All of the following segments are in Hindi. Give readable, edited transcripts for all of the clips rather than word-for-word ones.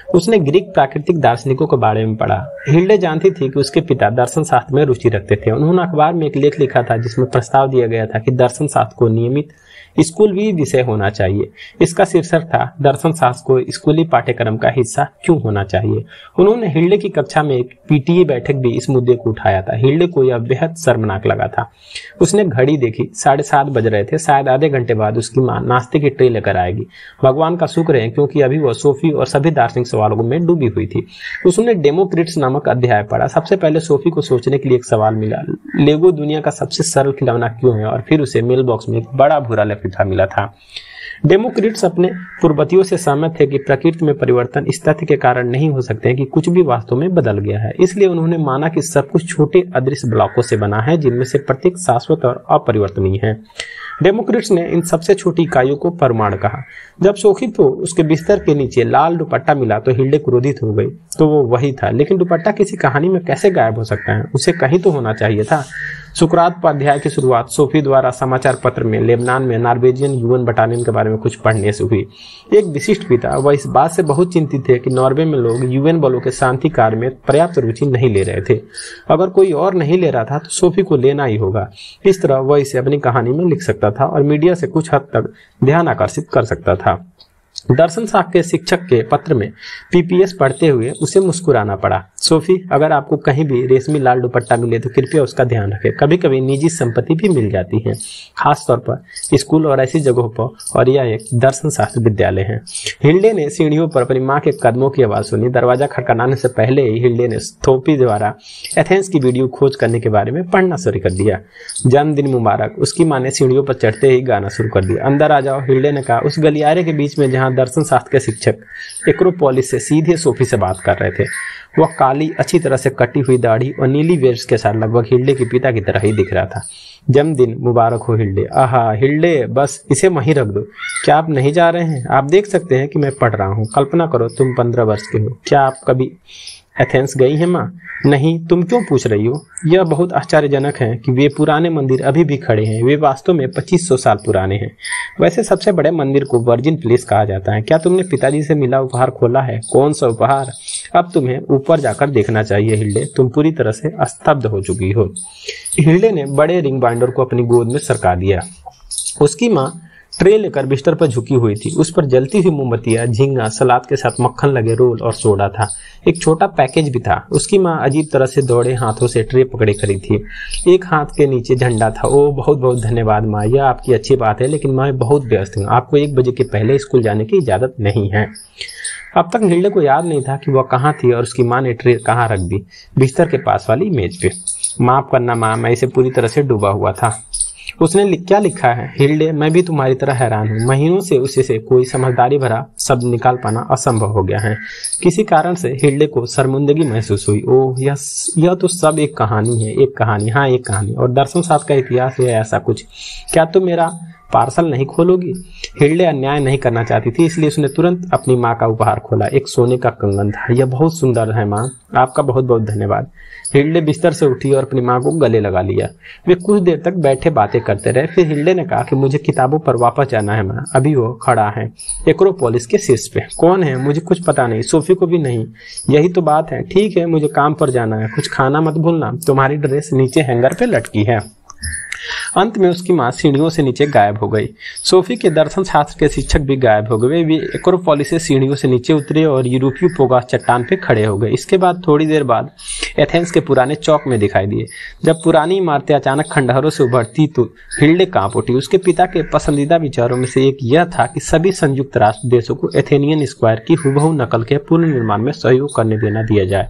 उसने ग्रीक प्राकृतिक दार्शनिकों के बारे में पढ़ा। हिल्डे जानती थी कि उसके पिता दर्शन शास्त्र में रुचि रखते थे। उन्होंने अखबार में एक लेख लिखा था जिसमें प्रस्ताव दिया गया था कि दर्शन शास्त्र को नियमित स्कूल भी विषय होना चाहिए। इसका शीर्षक था दर्शन शास्त्र को स्कूली पाठ्यक्रम का हिस्सा क्यों होना चाहिए। उन्होंने हिल्डे की कक्षा में एक पीटीए बैठक भी इस मुद्दे को उठाया था। हिल्डे को यह बेहद शर्मनाक लगा था। उसने घड़ी देखी, 7:30 बज रहे थे। शायद आधे घंटे बाद उसकी माँ नाश्ते की ट्रे लेकर आएगी। भगवान का शुक्र है क्योंकि अभी वह सोफी और सभी दार्शनिक सवालों में डूबी हुई थी। उसने डेमोक्रिट्स नामक अध्याय पढ़ा। सबसे पहले सोफी को सोचने के लिए एक सवाल मिला, लेगो दुनिया का सबसे सरल खिलौना क्यों है, और फिर उसे मेल बॉक्स में एक बड़ा भूरा लिफाफा मिला था। डेमोक्रिट्स अपने पूर्ववर्तियों से सहमत थे कि प्रकृति में परिवर्तन इस तथ्य के कारण नहीं हो सकते हैं कि कुछ भी वास्तव में बदल गया है। इसलिए उन्होंने माना कि सब कुछ छोटे अदृश्य ब्लॉकों से बना है जिनमें से प्रत्येक शाश्वत और अपरिवर्तनीय है। डेमोक्रिट्स ने इन सबसे छोटी इकाइयों को परमाणु कहा। जब सोफी को उसके बिस्तर के नीचे लाल दुपट्टा मिला तो हिल्डे क्रोधित हो गई। तो वो वही था, लेकिन दुपट्टा किसी कहानी में कैसे गायब हो सकता है? उसे कहीं तो होना चाहिए था। सुकरात अध्याय की शुरुआत सोफी द्वारा समाचार पत्र में लेबनान में नॉर्वेजियन यूएन बटालियन के बारे में कुछ पढ़ने से हुई। एक विशिष्ट पिता वह इस बात से बहुत चिंतित थे कि नॉर्वे में लोग यूएन बलों के शांति कार्य में पर्याप्त रुचि नहीं ले रहे थे। अगर कोई और नहीं ले रहा था तो सोफी को लेना ही होगा। इस तरह वह इसे अपनी कहानी में लिख सकता था और मीडिया से कुछ हद तक ध्यान आकर्षित कर सकता था। दर्शन शास्त्र के शिक्षक के पत्र में पीपीएस पढ़ते हुए उसे मुस्कुराना पड़ा। सोफी, अगर आपको कहीं भी रेशमी लाल दुपट्टा मिले तो कृपया उसका ध्यान रखें। कभी कभी निजी संपत्ति भी मिल जाती है, खासतौर पर स्कूल और ऐसी जगहों पर, और यह एक दर्शन शास्त्र विद्यालय है। हिल्डे ने सीढ़ियों पर अपनी माँ के कदमों की आवाज सुनी। दरवाजा खटखटाने से पहले ही हिल्डे ने सोफी द्वारा एथेंस की वीडियो खोज करने के बारे में पढ़ना शुरू कर दिया। जन्मदिन मुबारक, उसकी माँ ने सीढ़ियों पर चढ़ते ही गाना शुरू कर दिया। अंदर आ जाओ, हिल्डे ने कहा। उस गलियारे के बीच में जहाँ दर्शन शास्त्र के शिक्षक एक्रोपोलिस से सीधे सोफी से बात कर रहे थे। वह काली, अच्छी तरह से कटी हुई दाढ़ी और नीली वेट्स के साथ लगभग हिल्डे के पिता की तरह ही दिख रहा था। जन्मदिन मुबारक हो हिल्डे। आहा हिल्डे, बस इसे वहीं रख दो। क्या आप नहीं जा रहे हैं? आप देख सकते हैं कि मैं पढ़ रहा हूँ। कल्पना करो तुम 15 वर्ष के हो। क्या आप कभी एथेंस गई हैं माँ? नहीं। तुम क्यों पूछ रही हो? यह बहुत आश्चर्यजनक है कि वे पुराने मंदिर अभी भी खड़े हैं। वे वास्तव में 2500 साल पुराने हैं। वैसे सबसे बड़े मंदिर को वर्जिन प्लेस कहा जाता है। क्या तुमने पिताजी से मिला उपहार खोला है? कौन सा उपहार? अब तुम्हें ऊपर जाकर देखना चाहिए हिल्डे। तुम पूरी तरह से स्तब्ध हो चुकी हो। हिल्डे ने बड़े रिंग बाइंडर को अपनी गोद में सरका दिया। उसकी माँ ट्रे लेकर बिस्तर पर झुकी हुई थी। उस पर जलती हुई मोमबत्तियां, झींगा, सलाद के साथ मक्खन लगे रोल और सोडा था। एक छोटा पैकेज भी था। उसकी माँ अजीब तरह से दौड़े हाथों से ट्रे पकड़े खड़ी थी। एक हाथ के नीचे झंडा था। ओ बहुत बहुत धन्यवाद माँ, यह आपकी अच्छी बात है, लेकिन मैं बहुत व्यस्त हूँ। आपको 1 बजे के पहले स्कूल जाने की इजाजत नहीं है। अब तक हिल्डे को याद नहीं था कि वह कहाँ थी और उसकी माँ ने ट्रे कहाँ रख दी। बिस्तर के पास वाली मेज पे। माफ करना माँ, मैं इसे पूरी तरह से डूबा हुआ था। उसने क्या लिखा है? हिल्डे, मैं भी तुम्हारी तरह हैरान हूँ। महीनों से उसे से कोई समझदारी भरा शब्द निकाल पाना असंभव हो गया है। किसी कारण से हिल्डे को शर्मिंदगी महसूस हुई। ओह यह तो सब एक कहानी है। एक कहानी? हाँ एक कहानी। और दर्शन शास्त्र का इतिहास है ऐसा कुछ। क्या तुम मेरा पार्सल नहीं खोलोगी? हिल्डे अन्याय नहीं करना चाहती थी, इसलिए उसने तुरंत अपनी माँ का उपहार खोला। एक सोने का कंगन था। यह बहुत सुंदर है माँ, आपका बहुत बहुत धन्यवाद। हिल्डे बिस्तर से उठी और अपनी माँ को गले लगा लिया। वे कुछ देर तक बैठे बातें करते रहे। फिर हिल्डे ने कहा कि मुझे किताबों पर वापस जाना है माँ। अभी वो खड़ा है एक्रोपोलिस के शीर्ष पे। कौन है? मुझे कुछ पता नहीं। सोफी को भी नहीं। यही तो बात है। ठीक है, मुझे काम पर जाना है। कुछ खाना मत भूलना। तुम्हारी ड्रेस नीचे हैंगर पे लटकी है। अंत में उसकी माँ सीढ़ियों से नीचे गायब हो गई। सोफी के दर्शन शास्त्र के शिक्षक भी गायब हो गए। वे एक्रोपोलिस से सीढ़ियों से नीचे उतरे और यूरोपीय पोगा चट्टान पे खड़े हो गए। इसके बाद थोड़ी देर बाद एथेंस के पुराने चौक में दिखाई दिए। जब पुरानी इमारतें अचानक खंडहरों से उभरती तो हिल्डे कांप उठी। उसके पिता के पसंदीदा विचारों में से एक यह था कि सभी संयुक्त राष्ट्र देशों को एथेनियन स्क्वायर की हुबहू नकल के पुनर्निर्माण में सहयोग करने देना दिया जाए।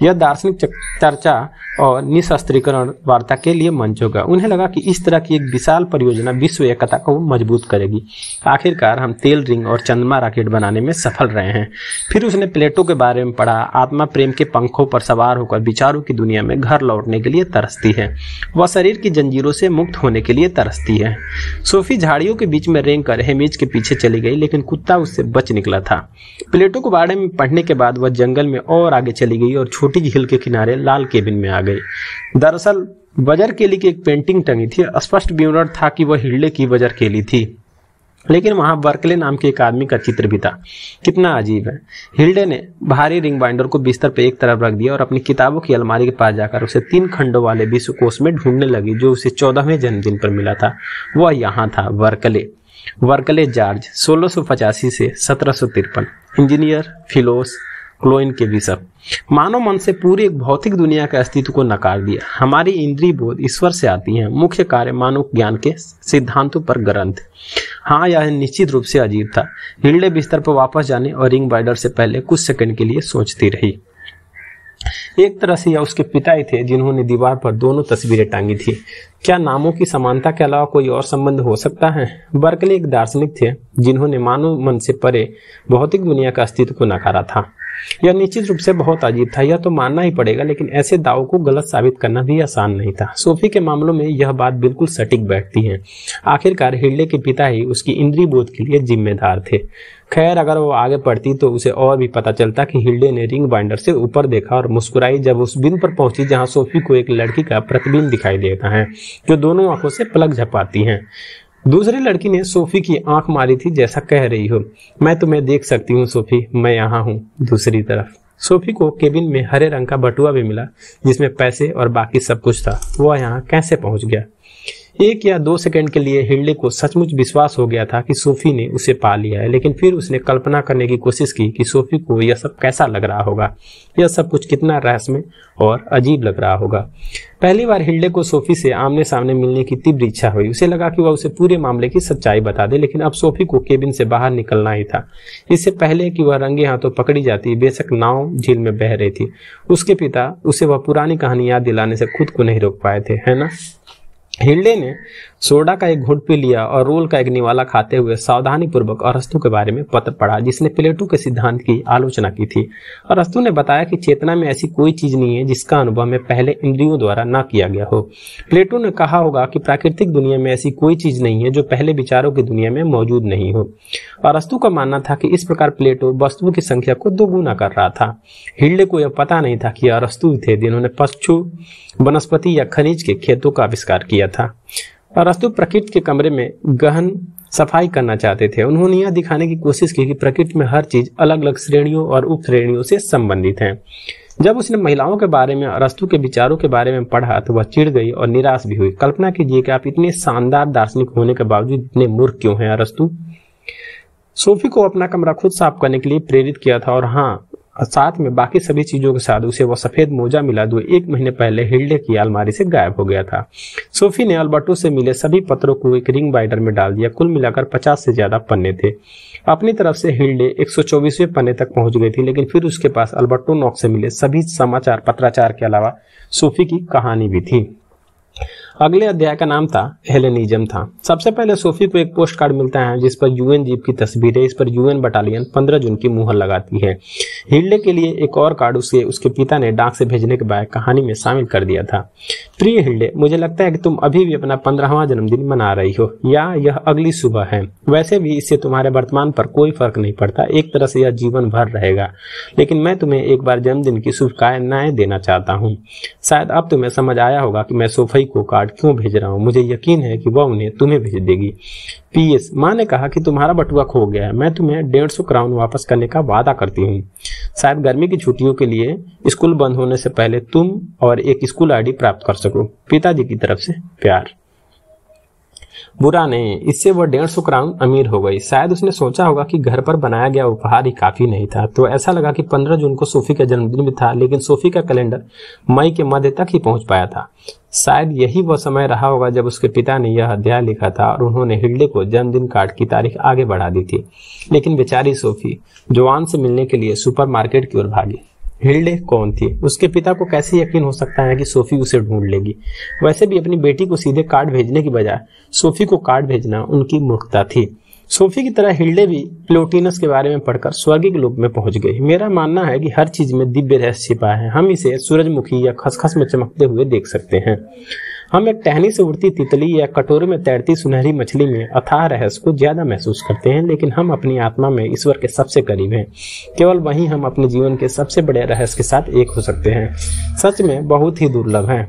यह दार्शनिक चर्चा और निशस्त्रीकरण वार्ता के लिए मंच होगा। उन्हें लगा कि इस तरह की एक विशाल परियोजना विश्व एकता को मजबूत करेगी। आखिरकार हम तेल रिंग और चंद्रमा रॉकेट बनाने में सफल रहे हैं। फिर उसने प्लेटो के बारे में पढ़ा। आत्मा प्रेम के पंखों पर सवार होकर विचारों की दुनिया में घर लौटने के लिए तरसती है। वह शरीर की जंजीरों से मुक्त होने के लिए तरसती है। सोफी झाड़ियों के बीच में रेंग कर हेमिज के पीछे चली गई, लेकिन कुत्ता उससे बच निकला था। प्लेटो के बारे में पढ़ने के बाद वह जंगल में और आगे चली गई और छोटी झील के किनारे लाल केबिन में आ गई। दरअसल वजर केली की एक पेंटिंग टंगी थी। स्पष्ट विवरण था कि वह हिल्डे की वजर केली थी। लेकिन वहां बर्कले नाम के एक आदमी का चित्र भी था। कितना अजीब है। हिल्डे ने भारी रिंग बाइंडर को बिस्तर पे एक तरफ रख दिया और अपनी किताबों की अलमारी के पास जाकर उसे 3 खंडों वाले विश्वकोश में ढूंढने लगी जो उसे 14वें जन्मदिन पर मिला था। वह यहाँ था, बर्कले जॉर्ज, 1685 से 1753, इंजीनियर, फिलोस, क्लोइन के बिशप। मानव मन से पूरी एक भौतिक दुनिया के अस्तित्व को नकार दिया। हमारी इंद्रिय बोध ईश्वर से आती हैं, मुख्य कार्य मानव ज्ञान के सिद्धांतों पर ग्रंथ। हाँ, यह निश्चित रूप से अजीब था। हिल्डे बिस्तर पर वापस जाने और रिंग बाइंडर से पहले कुछ सेकंड के लिए सोचती रही। एक तरह से यह उसके पिता ही थे जिन्होंने दीवार पर दोनों तस्वीरें टांगी थी। क्या नामों की समानता के अलावा कोई और संबंध हो सकता है? बर्कले एक दार्शनिक थे जिन्होंने मानव मन से परे भौतिक दुनिया का अस्तित्व को नकारा था। यह निश्चित रूप से बहुत अजीब था, यह तो मानना ही पड़ेगा, लेकिन ऐसे दावों को गलत साबित करना भी आसान नहीं था। सोफी के मामलों में यह बात बिल्कुल सटीक बैठती है। आखिरकार हिल्डे के पिता ही उसकी इंद्रिय बोध के लिए जिम्मेदार थे। खैर, अगर वो आगे पढ़ती तो उसे और भी पता चलता कि हिल्डे ने रिंग बाइंडर से ऊपर देखा और मुस्कुराई जब उस बिंदु पर पहुंची जहां सोफी को एक लड़की का प्रतिबिंब दिखाई देता है जो दोनों आंखों से पलक झपकाती है। दूसरी लड़की ने सोफी की आंख मारी थी, जैसा कह रही हो, मैं तुम्हें देख सकती हूँ सोफी, मैं यहाँ हूँ। दूसरी तरफ सोफी को केबिन में हरे रंग का बटुआ भी मिला जिसमें पैसे और बाकी सब कुछ था। वह यहाँ कैसे पहुंच गया? 1 या 2 सेकंड के लिए हिल्डे को सचमुच विश्वास हो गया था कि सोफी ने उसे पा लिया है, लेकिन फिर उसने कल्पना करने की कोशिश की कि सोफी को यह सब कैसा लग रहा होगा, यह सब कुछ कितना रहस्यमय और अजीब लग रहा होगा। पहली बार हिल्डे को सोफी से आमने सामने मिलने की तीव्र इच्छा हुई। उसे लगा कि वह उसे पूरे मामले की सच्चाई बता दे, लेकिन अब सोफी को केबिन से बाहर निकलना ही था। इससे पहले कि वह रंगे हाथों पकड़ी जाती, बेशक नाव झील में बह रही थी। उसके पिता उसे वह पुरानी कहानी याद दिलाने से खुद को नहीं रोक पाए थे, है ना? हिल्डे ने सोडा का एक घूंट पी लिया और रोल का एक निवाला खाते हुए सावधानी पूर्वक अरस्तु के बारे में पत्र पढ़ा जिसने प्लेटो के सिद्धांत की आलोचना की थी। अरस्तु ने बताया कि चेतना में ऐसी कोई चीज नहीं है जिसका अनुभव में पहले इंद्रियों द्वारा न किया गया हो। प्लेटो ने कहा होगा कि प्राकृतिक दुनिया में ऐसी कोई चीज नहीं है जो पहले विचारों की दुनिया में मौजूद नहीं हो। अरस्तु का मानना था कि इस प्रकार प्लेटो वस्तुओं की संख्या को दोगुना कर रहा था। हिल्डे को यह पता नहीं था कि अरस्तु थे जिन्होंने पशु, वनस्पति या खनिज के खेतों का आविष्कार किया था। अरस्तु प्रकृति के कमरे में गहन सफाई करना चाहते थे। उन्होंने यह दिखाने की कोशिश की कि प्रकृति में हर चीज अलग अलग श्रेणियों और उप श्रेणियों से संबंधित है। जब उसने महिलाओं के बारे में अरस्तु के विचारों के बारे में पढ़ा तो वह चिढ़ गई और निराश भी हुई। कल्पना कीजिए कि आप इतने शानदार दार्शनिक होने के बावजूद इतने मूर्ख क्यों हैं अरस्तु? सोफी को अपना कमरा खुद साफ करने के लिए प्रेरित किया था और हाँ, साथ में बाकी सभी चीजों के साथ उसे वह सफेद मोजा मिला जो 1 महीने पहले हिल्डे की अलमारी से गायब हो गया था। सोफी ने अल्बर्टो से मिले सभी पत्रों को एक रिंग बाइंडर में डाल दिया। कुल मिलाकर 50 से ज्यादा पन्ने थे। अपनी तरफ से हिल्डे 124वें पन्ने तक पहुंच गई थी, लेकिन फिर उसके पास अल्बर्टो नॉक्स से मिले सभी समाचार पत्राचार के अलावा सोफी की कहानी भी थी। अगले अध्याय का नाम था हेलेनिज्म था। सबसे पहले सोफी को एक पोस्ट कार्ड मिलता है जिस पर यूएन जीप की तस्वीर है। इस पर यूएन बटालियन 15 जून की मुहर लगाती है। हिल्डे के लिए एक और कार्ड उसके पिता ने डाक से भेजने के बाद कहानी में शामिल कर दिया था। प्रिय हिल्डे, मुझे लगता है कि तुम अभी भी अपना 15वां जन्मदिन मना रही हो या यह अगली सुबह है। वैसे भी इससे तुम्हारे वर्तमान पर कोई फर्क नहीं पड़ता, एक तरह से यह जीवन भर रहेगा, लेकिन मैं तुम्हें एक बार जन्मदिन की शुभकामनाएं देना चाहता हूँ। शायद अब तुम्हें समझ आया होगा कि मैं सोफी को कार्ड क्यों भेज रहा हूँ। मुझे यकीन है कि वह उन्हें तुम्हें भेज देगी। PS, माँ ने कहा कि तुम्हारा बटुआ खो गया है। मैं तुम्हें 150 क्राउन वापस करने का वादा करती हूँ। शायद गर्मी की छुट्टियों के लिए स्कूल बंद होने से पहले तुम और एक स्कूल ID प्राप्त कर सको। पिताजी की तरफ से प्यार। बुरा नहीं, इससे वह 150 क्राउन अमीर हो गई। शायद उसने सोचा होगा कि घर पर बनाया गया उपहार ही काफी नहीं था, तो ऐसा लगा कि 15 जून को सोफी का जन्मदिन भी था, लेकिन सोफी का कैलेंडर मई के मध्य तक ही पहुंच पाया था। शायद यही वह समय रहा होगा जब उसके पिता ने यह अध्याय लिखा था और उन्होंने हिल्डे को जन्मदिन कार्ड की तारीख आगे बढ़ा दी थी। लेकिन बेचारी सोफी जोआन से मिलने के लिए सुपरमार्केट की ओर भागी। हिल्डे कौन थी? उसके पिता को कैसे यकीन हो सकता है कि सोफी उसे ढूंढ लेगी? वैसे भी अपनी बेटी को सीधे कार्ड भेजने की बजाय सोफी को कार्ड भेजना उनकी मूर्खता थी। सोफी की तरह हिल्डे भी प्लोटिनस के बारे में पढ़कर स्वर्गिक लोक में पहुंच गई। मेरा मानना है कि हर चीज में दिव्य रहस्य छिपा है। हम इसे सूरजमुखी या खसखस में चमकते हुए देख सकते हैं। हम एक टहनी से उड़ती तितली या कटोरे में तैरती सुनहरी मछली में अथाह रहस्य को ज्यादा महसूस करते हैं, लेकिन हम अपनी आत्मा में ईश्वर के सबसे करीब हैं। केवल वहीं हम अपने जीवन के सबसे बड़े रहस्य के साथ एक हो सकते हैं। सच में बहुत ही दुर्लभ है।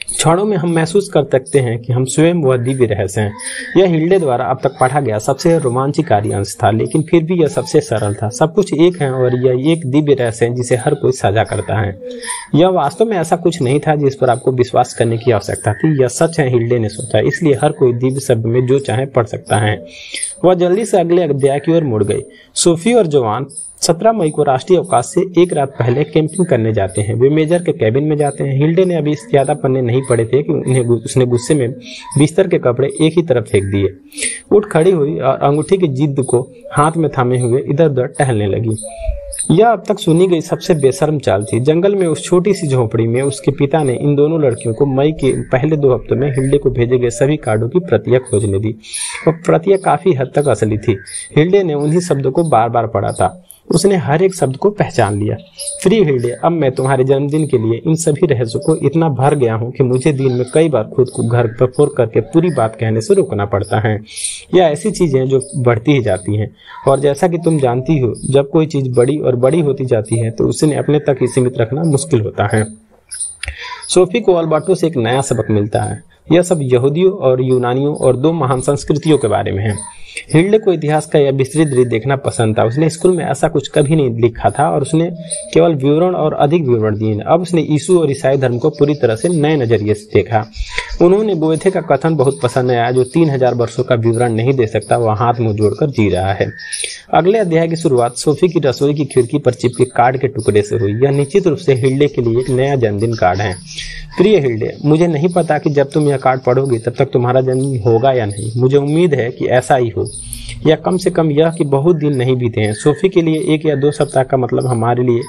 क्षणों में हम महसूस कर सकते हैं कि हम स्वयं वह दिव्य रहस्य हैं। यह हिल्डे द्वारा अब तक पढ़ा गया सबसे रोमांचकारी अंश था, लेकिन फिर भी यह सबसे सरल था। सब कुछ एक है और यह एक दिव्य रहस्य है जिसे हर कोई साझा करता है। यह वास्तव में ऐसा कुछ नहीं था जिस पर आपको विश्वास करने की आवश्यकता थी। यह सच है, हिल्डे ने सोचा, इसलिए हर कोई दिव्य शब्द में जो चाहे पढ़ सकता है। वह जल्दी से अगले अध्याय की ओर मुड़ गई। सोफी और जोआन 17 मई को राष्ट्रीय अवकाश से एक रात पहले कैंपिंग करने जाते हैं। वे मेजर के कैबिन में जाते हैं। हिल्डे ने अभी ज्यादा पन्ने नहीं पड़े थे कि उसने गुस्से में बिस्तर के कपड़े एक ही तरफ फेंक दिए। उठ खड़ी हुई और अंगूठी की जिद को हाथ में थामे हुए इधर उधर टहलने लगी। यह अब तक सुनी गई सबसे बेशर्म चाल थी। जंगल में उस छोटी सी झोपड़ी में उसके पिता ने इन दोनों लड़कियों को मई के पहले 2 हफ्तों में हिल्डे को भेजे गए सभी कार्डों की प्रतियां खोजने दी। वह प्रतियां काफी हद तक असली थी। हिल्डे ने उन्हीं शब्दों को बार बार पढ़ा था। उसने हर एक शब्द को पहचान लिया। फ्री हिल्डे, अब मैं तुम्हारे जन्मदिन के लिए इन सभी रहस्यों को इतना भर गया हूँ कि मुझे दिन में कई बार खुद को घर पर फोन करके पूरी बात कहने से रोकना पड़ता है। यह ऐसी चीजें हैं जो बढ़ती ही जाती हैं, और जैसा कि तुम जानती हो, जब कोई चीज बड़ी और बड़ी होती जाती है तो उसे अपने तक ही सीमित रखना मुश्किल होता है। सोफी को अल्बर्टो से एक नया सबक मिलता है। यह सब यहूदियों और यूनानियों और 2 महान संस्कृतियों के बारे में है। हिल्डे को इतिहास का यह विस्तृत दृश्य देखना पसंद था। उसने स्कूल में ऐसा कुछ कभी नहीं लिखा था और उसने केवल विवरण और अधिक विवरण दिए। अब उसने यीशु और ईसाई धर्म को पूरी तरह से नए नजरिए से देखा। उन्होंने गोएथे का कथन बहुत पसंद आया, जो 3000 वर्षों का विवरण नहीं दे सकता, वह हाथ मुंह जोड़कर जी रहा है। अगले अध्याय की शुरुआत सोफी की रसोई की खिड़की पर चिपके कार्ड के टुकड़े से हुई। यह निश्चित रूप से हिल्डे के लिए एक नया जन्मदिन कार्ड है। प्रिय हिल्डे, मुझे नहीं पता कि जब तुम यह कार्ड पढ़ोगे तब तक तुम्हारा जन्मदिन होगा या नहीं। मुझे उम्मीद है कि ऐसा ही हो, या कम से कम यह कि बहुत दिन नहीं बीते हैं। सोफी के लिए 1 या 2 सप्ताह का मतलब हमारे लिए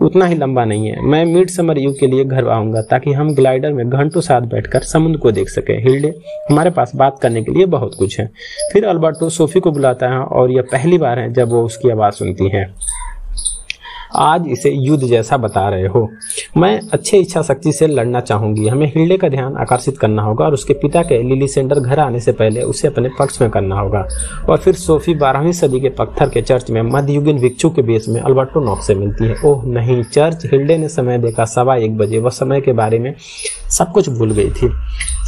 उतना ही लंबा नहीं है। मैं मिड समर युग के लिए घर आऊंगा ताकि हम ग्लाइडर में घंटों साथ बैठकर समुद्र को देख सके। हिल्डे, हमारे पास बात करने के लिए बहुत कुछ है। फिर अल्बर्टो सोफी को बुलाता है और यह पहली बार है जब वो उसकी आवाज सुनती है। आज इसे युद्ध जैसा बता रहे हो। मैं अच्छे इच्छा शक्ति से लड़ना चाहूंगी। हमें हिल्डे का ध्यान आकर्षित करना होगा और उसके पिता के लिली सेंडर घर आने से पहले उसे अपने पक्ष में करना होगा। और फिर सोफी 12वीं सदी के पत्थर के चर्च में मध्ययुगीन भिक्षु के बेस में अल्बर्टो नॉक्स से मिलती है। ओह नहीं, चर्च। हिल्डे ने समय देखा 1:15 बजे। वह समय के बारे में सब कुछ भूल गई थी।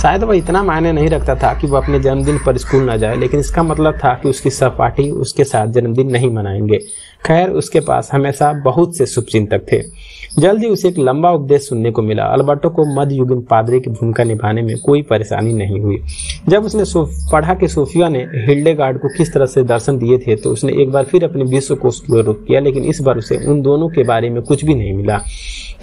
शायद वह इतना मायने नहीं रखता था कि वह अपने जन्मदिन पर स्कूल न जाए, लेकिन इसका मतलब था कि उसकी सहपाठी उसके साथ जन्मदिन नहीं मनाएंगे। खैर, उसके पास हमेशा बहुत से शुभचिंतक थे। जल्द ही उसे एक लंबा उपदेश सुनने को मिला। अल्बर्टो को मध्ययुगीन पादरी की भूमिका निभाने में कोई परेशानी नहीं हुई। जब उसने पढ़ा कि सोफिया ने हिल्डेगार्ड को किस तरह से दर्शन दिए थे तो उसने एक बार फिर अपने विश्वकोश की ओर रुख किया, लेकिन इस बार उसे उन दोनों के बारे में कुछ भी नहीं मिला।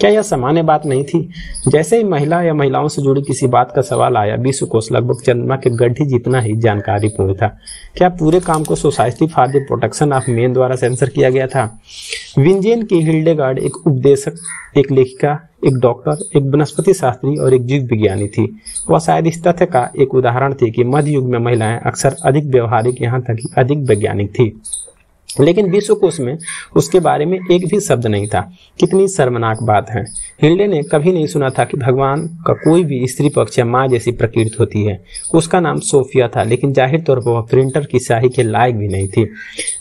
क्या यह सामान्य बात नहीं थी? जैसे ही महिला या महिलाओं से जुड़ी किसी बात का सवाल आया, विश्वकोश लगभग चंद्रमा के गड्ढे जितना ही जानकारीपूर्ण था। क्या पूरे काम को society for the protection of main द्वारा सेंसर किया गया था? विंजेन की हिल्डेगार्ड एक उपदेशक, एक लेखिका, एक डॉक्टर, एक वनस्पति शास्त्री और एक जीव विज्ञानी थी। वह शायद इस तथ्य का एक उदाहरण थी कि मध्य युग में महिलाएं अक्सर अधिक व्यवहारिक, यहाँ तक कि अधिक वैज्ञानिक थी। लेकिन विश्वकोश में उसके बारे में एक भी शब्द नहीं था। कितनी शर्मनाक बात है। हिल्डे ने कभी नहीं सुना था कि भगवान का कोई भी स्त्री पक्ष या माँ जैसी प्रकृति होती है। उसका नाम सोफिया था, लेकिन जाहिर तौर पर वह प्रिंटर की स्याही के लायक भी नहीं थी।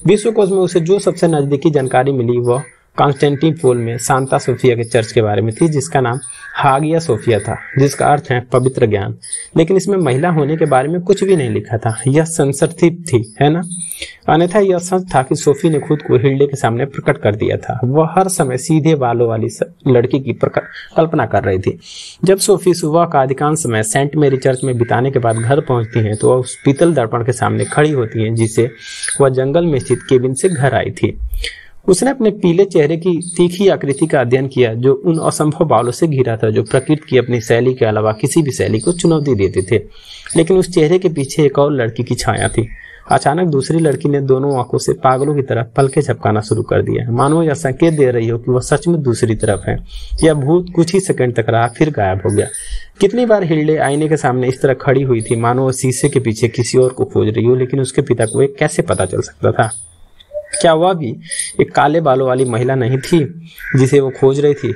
विश्वकोश में उसे जो सबसे नजदीकी जानकारी मिली वह कॉन्स्टेंटिनोपल में सांता सोफिया के चर्च के बारे में थी, जिसका नाम हागिया सोफिया था, जिसका अर्थ है पवित्र ज्ञान। लेकिन इसमें महिला होने के बारे में कुछ भी नहीं लिखा था। यह सेंसरशिप थी, है ना? अन्यथा यह सच था कि सोफी ने खुद को हिल्डे के सामने प्रकट कर दिया था। वह हर समय सीधे बालों वाली लड़की की कल्पना कर रही थी। जब सोफी सुबह का अधिकांश समय सेंट मेरी चर्च में बिताने के बाद घर पहुंचती हैं तो वह उस पीतल दर्पण के सामने खड़ी होती हैं जिसे वह जंगल में स्थित केबिन से घर आई थी। उसने अपने पीले चेहरे की तीखी आकृति का अध्ययन किया जो उन असंभव बालों से घिरा था जो प्रकृति की अपनी शैली के अलावा किसी भी शैली को चुनौती देते थे। लेकिन उस चेहरे के पीछे एक और लड़की की छाया थी। अचानक दूसरी लड़की ने दोनों आंखों से पागलों की तरह पलके झपकाना शुरू कर दिया, मानो यह संकेत दे रही हो कि वह सच में दूसरी तरफ है। यह भूत कुछ ही सेकंड तक रहा, फिर गायब हो गया। कितनी बार हिल्डे आईने के सामने इस तरह खड़ी हुई थी मानो वह शीशे के पीछे किसी और को खोज रही हो, लेकिन उसके पिता को यह कैसे पता चल सकता था? क्या वह भी एक काले बालों वाली महिला नहीं थी जिसे वो खोज रही थी?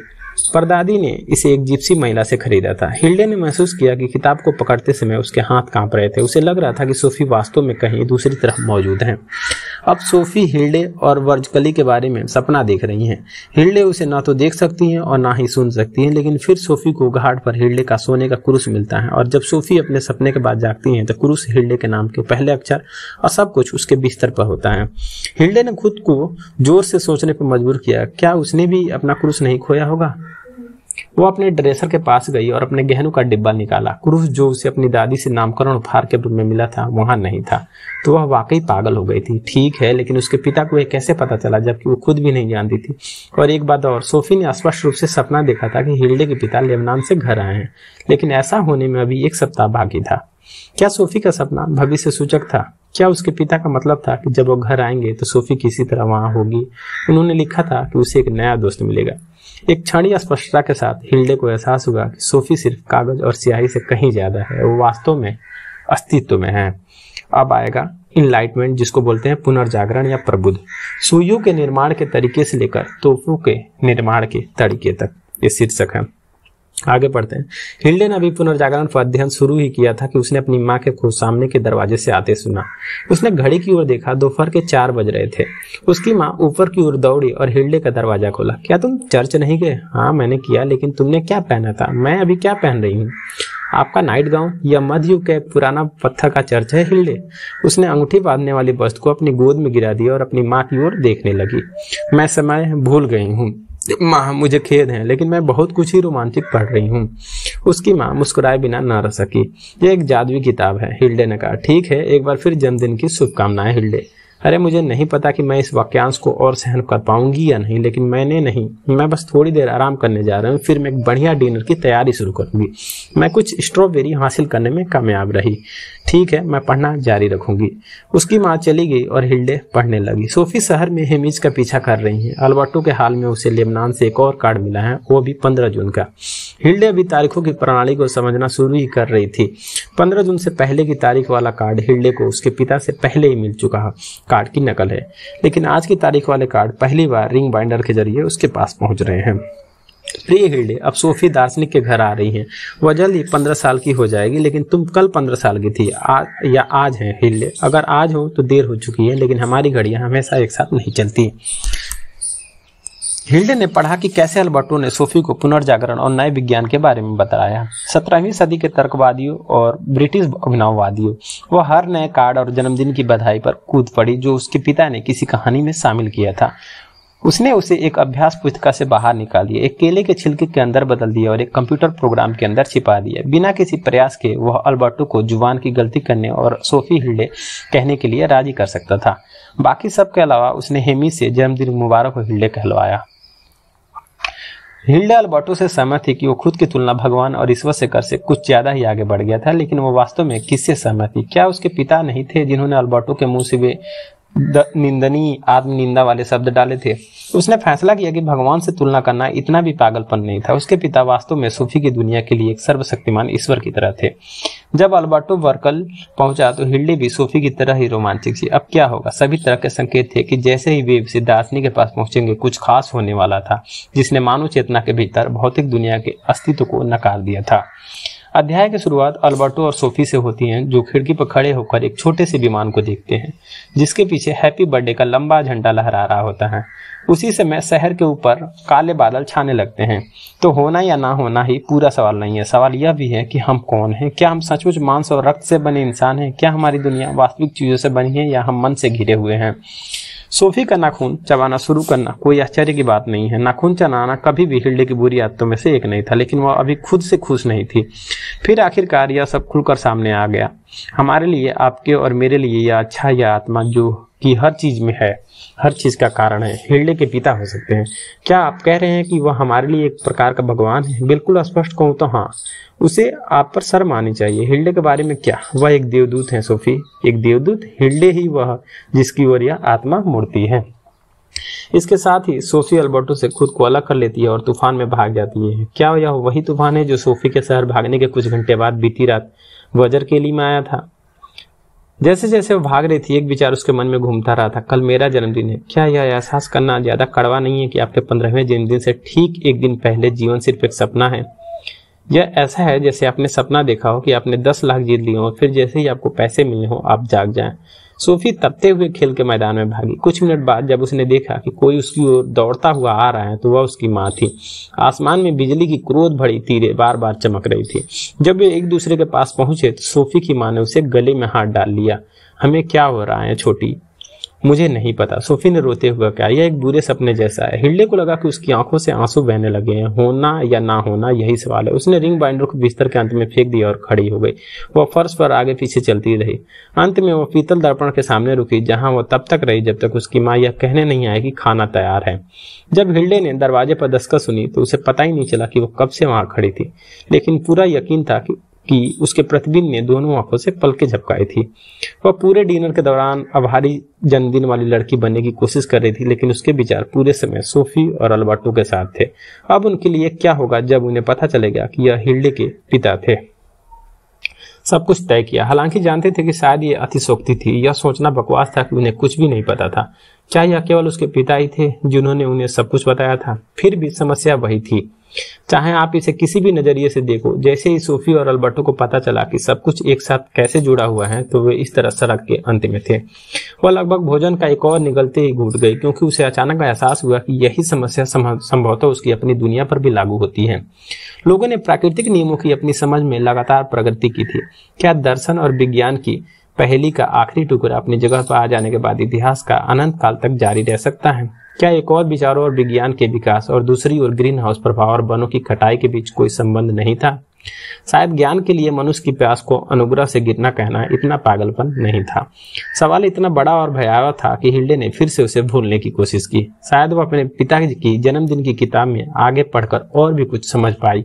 परदादी ने इसे एक जिप्सी महिला से खरीदा था। हिल्डे ने महसूस किया कि किताब को पकड़ते समय उसके हाथ कांप रहे थे। उसे लग रहा था कि सोफी वास्तव में कहीं दूसरी तरफ मौजूद है। अब सोफी हिल्डे और वर्जकली के बारे में सपना देख रही हैं। हिल्डे उसे ना तो देख सकती हैं और ना ही सुन सकती हैं, लेकिन फिर सोफी को घाट पर हिल्डे का सोने का क्रूस मिलता है और जब सोफी अपने सपने के बाद जागती हैं तो क्रूस हिल्डे के नाम के पहले अक्षर और सब कुछ उसके बिस्तर पर होता है। हिल्डे ने खुद को जोर से सोचने पर मजबूर किया, क्या उसने भी अपना क्रूस नहीं खोया होगा? वो अपने ड्रेसर के पास गई और अपने गहनों का डिब्बा निकाला। क्रूस जो उसे अपनी दादी से नामकरण उपहार के रूप में मिला था वहां नहीं था। तो वह वाकई पागल हो गई थी। ठीक है, लेकिन उसके पिता को यह कैसे पता चला जबकि वो खुद भी नहीं जानती थी? और एक बात और, सोफी ने स्पष्ट रूप से सपना देखा था कि हिल्डे के पिता लेबनान से घर आए हैं, लेकिन ऐसा होने में अभी 1 सप्ताह बाकी था। क्या सोफी का सपना भविष्य सूचक था? क्या उसके पिता का मतलब था कि जब वो घर आएंगे तो सोफी किसी तरह वहां होगी? उन्होंने लिखा था कि उसे एक नया दोस्त मिलेगा। एक क्षणिक स्पष्टता के साथ हिल्डे को एहसास हुआ कि सोफी सिर्फ कागज और स्याही से कहीं ज्यादा है, वो वास्तव में अस्तित्व में है। अब आएगा इनलाइटमेंट, जिसको बोलते हैं पुनर्जागरण या प्रबुद्ध। सुइयों के निर्माण के तरीके से लेकर तोपों के निर्माण के तरीके तक, ये शीर्षक है। आगे पढ़ते हैं। हिल्डे ने अभी पुनर्जागरण पर अध्ययन शुरू ही किया था कि उसने अपनी माँ के को सामने के दरवाजे से आते सुना। उसने घड़ी की ओर देखा, दोपहर के 4 बज रहे थे। उसकी माँ ऊपर की ओर दौड़ी और हिल्डे का दरवाजा खोला। क्या तुम चर्च नहीं गए? हाँ मैंने किया, लेकिन तुमने क्या पहना था? मैं अभी क्या पहन रही हूँ? आपका नाइट गाउन? यह मध्ययुग का एक पुराना पत्थर का चर्च है हिल्डे। उसने अंगूठी बांधने वाली वस्तु को अपनी गोद में गिरा दिया और अपनी माँ की ओर देखने लगी। मैं समय भूल गई हूँ माँ, मुझे खेद है, लेकिन मैं बहुत कुछ ही रोमांचिक पढ़ रही हूँ। उसकी माँ मुस्कुराए बिना न रह सकी। यह एक जादुई किताब है, हिल्डे ने कहा। ठीक है, एक बार फिर जन्मदिन की शुभकामनाएं हिल्डे। अरे मुझे नहीं पता कि मैं इस वाक्यांश को और सहन कर पाऊंगी या नहीं, लेकिन मैं बस थोड़ी देर आराम करने जा रहा हूँ, फिर मैं एक बढ़िया डिनर की तैयारी शुरू करूंगी। मैं कुछ स्ट्रॉबेरी हासिल करने में कामयाब रही। ठीक है, मैं पढ़ना जारी रखूंगी। उसकी माँ चली गई और हिल्डे पढ़ने लगी। सोफी शहर में हेमिज का पीछा कर रही है। अल्बर्टो के हाल में उसे लेबनान से एक और कार्ड मिला है, वो भी 15 जून का। हिल्डे अभी तारीखों की प्रणाली को समझना शुरू ही कर रही थी। 15 जून से पहले की तारीख वाला कार्ड हिल्डे को उसके पिता से पहले ही मिल चुका है। कार्ड की नकल है, लेकिन आज की तारीख वाले कार्ड पहली बार रिंग बाइंडर के जरिए उसके पास पहुंच रहे हैं। प्रिय हिल्डे, अब सोफी दार्शनिक के घर आ रही हैं। वह जल्द ही 15 साल की हो जाएगी, लेकिन तुम कल 15 साल की थी आज है हिल्डे। अगर आज हो तो देर हो चुकी है, लेकिन हमारी घड़ियां हमेशा एक साथ नहीं चलती। हिल्डे ने पढ़ा कि कैसे अल्बर्टो ने सोफी को पुनर्जागरण और नए विज्ञान के बारे में बताया। 17वीं सदी के तर्कवादियों और ब्रिटिश अभिनववादियों, वह हर नए कार्ड और जन्मदिन की बधाई पर कूद पड़ी जो उसके पिता ने किसी कहानी में शामिल किया था। उसने उसे एक अभ्यास पुस्तिका से बाहर निकाल दिया, एक केले के छिलके के अंदर बदल दिया और एक कंप्यूटर प्रोग्राम के अंदर छिपा दिया। बिना किसी प्रयास के वह अल्बर्टो को जुबान की गलती करने और सोफी हिल्डे कहने के लिए राजी कर सकता था। बाकी सब के अलावा उसने हेमी से जन्मदिन मुबारक हो हिल्डे कहलवाया। हिल्डे अल्बर्टो से सहमत थी कि वो खुद की तुलना भगवान और ईश्वर से कर से कुछ ज्यादा ही आगे बढ़ गया था, लेकिन वो वास्तव में किससे सहमत थी? क्या उसके पिता नहीं थे जिन्होंने अल्बर्टो के मुंह से वे निंदनीय आत्मनिंदा वाले शब्द डाले थे? उसने फैसला किया कि भगवान से तुलना करना इतना भी पागलपन नहीं था। उसके पिता वास्तव में सूफी की दुनिया के लिए एक सर्वशक्तिमान ईश्वर की तरह थे। जब अल्बर्टो वर्कल पहुंचा तो हिल्डे भी सोफी की तरह ही रोमांचिक थी। अब क्या होगा? सभी तरह के संकेत थे कि जैसे ही वे सिद्धार्थनी के पास पहुंचेंगे कुछ खास होने वाला था, जिसने मानव चेतना के भीतर भौतिक दुनिया के अस्तित्व को नकार दिया था। अध्याय की शुरुआत अल्बर्टो और सोफी से होती है, जो खिड़की पर खड़े होकर एक छोटे से विमान को देखते हैं जिसके पीछे हैप्पी बर्थडे का लंबा झंडा लहरा रहा होता है। उसी समय शहर के ऊपर काले बादल छाने लगते हैं। तो होना या ना होना ही पूरा सवाल नहीं है। सवाल यह भी है कि हम कौन हैं? क्या हम सचमुच मांस और रक्त से बने इंसान हैं? क्या हमारी दुनिया वास्तविक चीजों से बनी है या हम मन से घिरे हुए हैं? सोफी का नाखून चबाना शुरू करना कोई आश्चर्य की बात नहीं है। नाखून चबाना कभी भी हिल्डे की बुरी आदतों में से एक नहीं था, लेकिन वह अभी खुद से खुश नहीं थी। फिर आखिरकार यह सब खुलकर सामने आ गया। हमारे लिए, आपके और मेरे लिए, यह अच्छा या आत्मा जो कि हर चीज में है, हर चीज का कारण है, हिल्डे के पिता हो सकते हैं। क्या आप कह रहे हैं कि वह हमारे लिए एक प्रकार का भगवान है? बिल्कुल स्पष्ट कहूं तो हाँ। उसे आप पर शर्म आनी चाहिए। हिल्डे के बारे में क्या? वह एक देवदूत है सोफी, एक देवदूत। हिल्डे ही वह जिसकी ओर यह आत्मा मुड़ती है। इसके साथ ही सोफी अल्बर्टो से खुद को अलग कर लेती है और तूफान में भाग जाती है। क्या यह वही तूफान है जो सोफी के शहर भागने के कुछ घंटे बाद बीती रात वजर केली में आया था? जैसे जैसे वो भाग रही थी, एक विचार उसके मन में घूमता रहा था, कल मेरा जन्मदिन है। क्या यह एहसास करना ज्यादा कड़वा नहीं है कि आपके 15वें जन्मदिन से ठीक एक दिन पहले जीवन सिर्फ एक सपना है? यह ऐसा है जैसे आपने सपना देखा हो कि आपने 10 लाख जीत लिए हो, फिर जैसे ही आपको पैसे मिले हो आप जाग जाएं। सोफी तपते हुए खेल के मैदान में भागी। कुछ मिनट बाद जब उसने देखा कि कोई उसकी ओर दौड़ता हुआ आ रहा है तो वह उसकी माँ थी। आसमान में बिजली की क्रोध भरी तीरें बार बार चमक रही थी। जब वे एक दूसरे के पास पहुंचे तो सोफी की माँ ने उसे गले में हाथ डाल लिया। हमें क्या हो रहा है छोटी? मुझे नहीं पता, सोफी ने रोते हुए कहा। यह एक बुरे सपने जैसा है। हिल्डे को लगा कि उसकी आंखों से आंसू बहने लगे हैं। होना या ना होना यही सवाल है। उसने रिंग बाइंडर को बिस्तर के अंत में फेंक दिया और खड़ी हो गई। वह फर्श पर आगे पीछे चलती रही। अंत में वह पीतल दर्पण के सामने रुकी, जहां वह तब तक रही जब तक उसकी माँ यह कहने नहीं आई कि खाना तैयार है। जब हिल्डे ने दरवाजे पर दस्तक सुनी तो उसे पता ही नहीं चला कि वो कब से वहां खड़ी थी, लेकिन पूरा यकीन था कि उसके प्रतिबिंब ने दोनों आंखों से पलकें झपकाई थी। वह पूरे डिनर के दौरान आभारी जन्मदिन वाली लड़की बनने की कोशिश कर रही थी, लेकिन उसके विचार पूरे समय सोफी और अल्बर्टो के साथ थे। अब उनके लिए क्या होगा जब उन्हें पता चलेगा कि यह हिल्डे के पिता थे? सब कुछ तय किया। हालांकि जानते थे कि शायद ये अतिशोक्ति थी। यह सोचना बकवास था कि उन्हें कुछ भी नहीं पता था। क्या यह केवल उसके पिता ही थे जिन्होंने उन्हें सब कुछ बताया था? फिर भी समस्या वही थी। चाहे आप इसे किसी भी नजरिए से देखो, जैसे ही सोफी और अल्बर्टो को पता चला कि सब कुछ एक साथ कैसे जुड़ा हुआ है, तो वे इस तरह सड़क के अंत में थे। वह लगभग भोजन का एक और निगलते ही घूट गई, क्योंकि उसे अचानक एहसास हुआ कि यही समस्या संभवतः उसकी अपनी दुनिया पर भी लागू होती है। लोगों ने प्राकृतिक नियमों की अपनी समझ में लगातार प्रगति की थी। क्या दर्शन और विज्ञान की पहेली का आखिरी टुकड़ा अपनी जगह पर आ जाने के बाद इतिहास का अनंत काल तक जारी रह सकता है? क्या एक और विचारों और विज्ञान के विकास और दूसरी ओर ग्रीन हाउस प्रभाव और वनों की कटाई के बीच कोई संबंध नहीं था? शायद ज्ञान के लिए मनुष्य की प्यास को अनुग्रह से गिरना कहना इतना पागलपन नहीं था। सवाल इतना बड़ा और भयावह था कि हिल्डे ने फिर से उसे भूलने की कोशिश की। शायद वह अपने पिता की जन्मदिन की किताब में आगे पढ़कर और भी कुछ समझ पाई।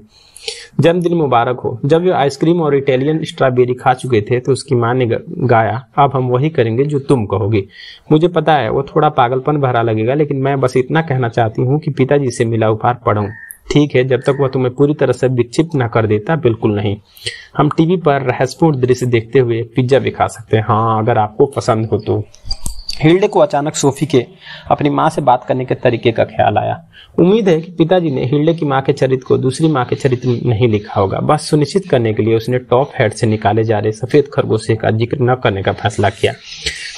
जन्मदिन मुबारक हो। जब वे आइसक्रीम और इटालियन स्ट्रॉबेरी खा चुके थे तो उसकी मां ने गाया, अब हम वही करेंगे जो तुम कहोगी। मुझे पता है वो थोड़ा पागलपन भरा लगेगा, लेकिन मैं बस इतना कहना चाहती हूँ कि पिताजी से मिला उपहार पढ़ूं। ठीक है, जब तक वह तुम्हें पूरी तरह से विक्षिप्त न कर देता। बिल्कुल नहीं। हम टीवी पर रहस्यपूर्ण दृश्य देखते हुए पिज्जा भी खा सकते हैं। हाँ, अगर आपको पसंद हो तो। हिल्डे को अचानक सोफी के अपनी माँ से बात करने के तरीके का ख्याल आया। उम्मीद है कि पिताजी ने हिल्डे की माँ के चरित्र को दूसरी माँ के चरित्र में नहीं लिखा होगा। बस सुनिश्चित करने के लिए उसने टॉप हेड से निकाले जा रहे सफेद खरगोशे का जिक्र न करने का फैसला किया,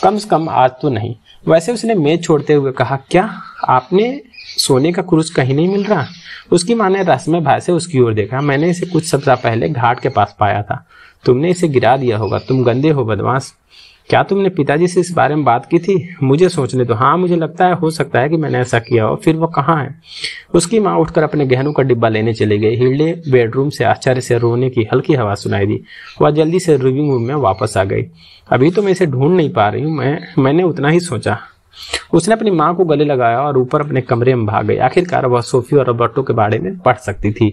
कम से कम आज तो नहीं। वैसे उसने मेज छोड़ते हुए कहा, क्या आपने सोने का क्रूज कहीं नहीं मिल रहा? उसकी माँ ने रहस्यमय भाव से उसकी ओर देखा। मैंने इसे कुछ सप्ताह पहले घाट के पास पाया था। तुमने इसे गिरा दिया होगा। तुम गंदे हो बदमाश। क्या तुमने पिताजी से इस बारे में बात की थी? मुझे सोचने दो। हाँ, मुझे लगता है, हो सकता है कि मैंने ऐसा किया हो। फिर वो कहाँ है? उसकी माँ उठकर अपने गहनों का डिब्बा लेने चली गई। हिल्डे बेडरूम से आश्चर्य से रोने की हल्की आवाज सुनाई दी। वह जल्दी से लिविंग रूम में वापस आ गई। अभी तो मैं इसे ढूंढ नहीं पा रही हूँ। मैंने उतना ही सोचा। उसने अपनी माँ को गले लगाया और ऊपर अपने कमरे में भाग गई। आखिरकार वह सोफी और रॉबर्टो के बारे में पढ़ सकती थी।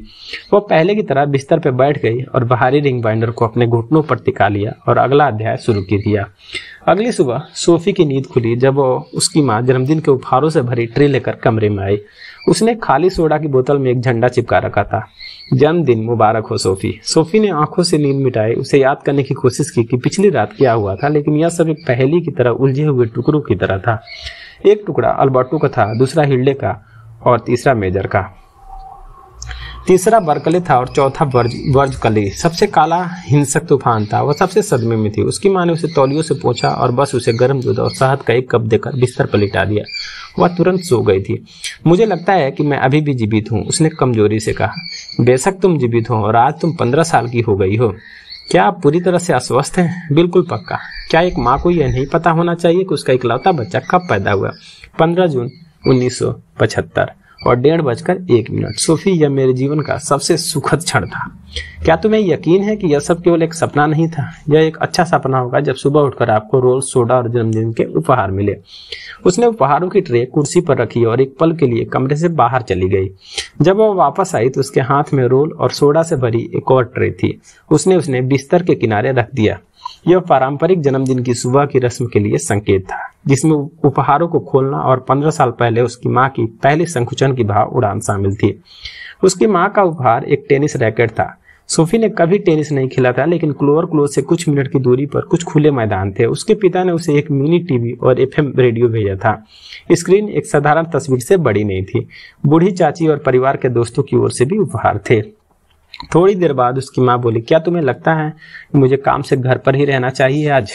वह पहले की तरह बिस्तर पर बैठ गई और बाहरी रिंग बाइंडर को अपने घुटनों पर टिका लिया और अगला अध्याय शुरू कर दिया। अगली सुबह सोफी की नींद खुली जब वो उसकी माँ जन्मदिन के उपहारों से भरी ट्रे लेकर कमरे में आई। उसने खाली सोडा की बोतल में एक झंडा चिपका रखा था। जन्मदिन मुबारक हो सोफी। सोफी ने आंखों से नींद मिटाई। उसे याद करने की कोशिश की कि पिछली रात क्या हुआ था, लेकिन यह सब एक पहेली की तरह उलझे हुए टुकड़ों की तरह था। एक टुकड़ा अल्बर्टो का था, दूसरा हिल्डे का और तीसरा मेजर का। तीसरा बर्कले था और चौथा वर्ज कली। सबसे काला हिंसक तूफान था। वह सबसे सदमे में थी। उसकी माँ ने उसे तौलियों से पोंछा और बस उसे गर्म दूध और शहद का एक कप देकर बिस्तर पर लिटा दिया। वह तुरंत सो गई थी। मुझे लगता है कि मैं अभी भी जीवित हूँ, उसने कमजोरी से कहा। बेशक तुम जीवित हो और आज तुम 15 साल की हो गई हो। क्या आप पूरी तरह से अस्वस्थ हैं? बिल्कुल पक्का। क्या एक माँ को यह नहीं पता होना चाहिए कि उसका इकलौता बच्चा कब पैदा हुआ? 15 जून 1975 और 1:01। सोफी, यह मेरे जीवन का सबसे सुखद क्षण था। क्या तुम्हें यकीन है कि यह सब केवल एक सपना नहीं था? यह एक अच्छा सपना होगा जब सुबह उठकर आपको रोल, सोडा और जन्मदिन के उपहार मिले। उसने उपहारों की ट्रे कुर्सी पर रखी और एक पल के लिए कमरे से बाहर चली गई। जब वह वापस आई तो उसके हाथ में रोल और सोडा से भरी एक और ट्रे थी। उसने बिस्तर के किनारे रख दिया। यह पारंपरिक जन्मदिन की सुबह की रस्म के लिए संकेत था, जिसमें उपहारों को खोलना और 15 साल पहले उसकी माँ की पहली संकुचन की भाव उड़ान शामिल थी। उसकी माँ का उपहार एक टेनिस रैकेट था सोफी ने कभी टेनिस नहीं खेला था, लेकिन क्लोवर क्लोज से कुछ मिनट की दूरी पर कुछ खुले मैदान थे। उसके पिता ने उसे एक मिनी टीवी और एफएम रेडियो भेजा था। स्क्रीन एक साधारण तस्वीर से बड़ी नहीं थी। बूढ़ी चाची और परिवार के दोस्तों की ओर से भी उपहार थे। थोड़ी देर बाद उसकी माँ बोली, क्या तुम्हें लगता है मुझे काम से घर पर ही रहना चाहिए आज?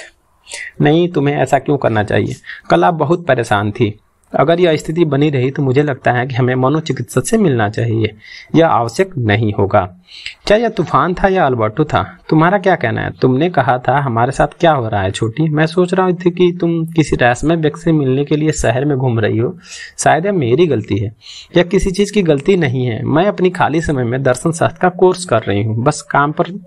नहीं, तुम्हें ऐसा क्यों करना चाहिए? कल आप बहुत परेशान थी। अगर यह स्थिति बनी रही तो मुझे लगता है कि हमें मनोचिकित्सक से मिलना चाहिए। यह आवश्यक नहीं होगा। क्या यह तूफान था या अल्बर्टो था? तुम्हारा क्या कहना है? तुमने कहा था हमारे साथ क्या हो रहा है छोटी? मैं सोच रहा थी कि तुम किसी रहस्यमय व्यक्ति से मिलने के लिए शहर में घूम रही हो। शायद यह मेरी गलती है। यह किसी चीज की गलती नहीं है। मैं अपनी खाली समय में दर्शन शास्त्र का कोर्स कर रही हूँ। बस काम पर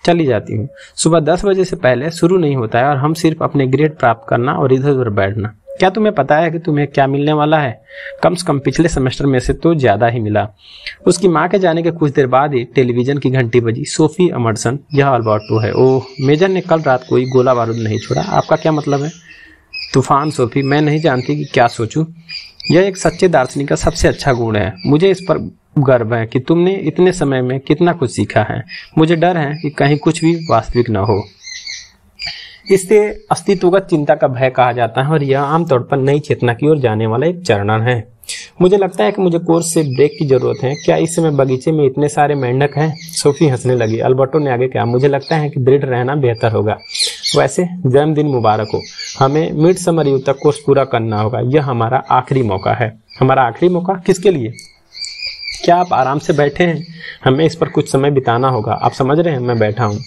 चली जाती हूँ। सुबह 10 बजे से पहले शुरू नहीं होता है और हम सिर्फ अपने ग्रेड प्राप्त करना और इधर उधर बैठना। क्या तुम्हें पता है कि तुम्हें क्या मिलने वाला है? कम से कम पिछले सेमेस्टर में से तो ज्यादा ही मिला। उसकी माँ के जाने के कुछ देर बाद ही टेलीविजन की घंटी बजी। सोफी अमरसन, यह अल्बर्टो है। ओह, मेजर ने कल रात कोई गोला बारूद नहीं छोड़ा। आपका क्या मतलब है? तूफान सोफी, मैं नहीं जानती कि क्या सोचूं। यह एक सच्चे दार्शनिक का सबसे अच्छा गुण है। मुझे इस पर गर्व है कि तुमने इतने समय में कितना कुछ सीखा है। मुझे डर है कि कहीं कुछ भी वास्तविक न हो। इससे अस्तित्वगत चिंता का भय कहा जाता है और यह आमतौर पर नई चेतना की ओर जाने वाला एक चरण है। मुझे लगता है कि मुझे कोर्स से ब्रेक की जरूरत है। क्या इस समय बगीचे में इतने सारे मेंढक हैं? सोफी हंसने लगी। अल्बर्टो ने आगे कहा, मुझे लगता है कि दृढ़ रहना बेहतर होगा। वैसे जन्मदिन मुबारक हो। हमें मिड समर यू तक कोर्स पूरा करना होगा। यह हमारा आखिरी मौका है। हमारा आखिरी मौका? किसके लिए? क्या आप आराम से बैठे हैं? हमें इस पर कुछ समय बिताना होगा। आप समझ रहे हैं, मैं बैठा हूँ।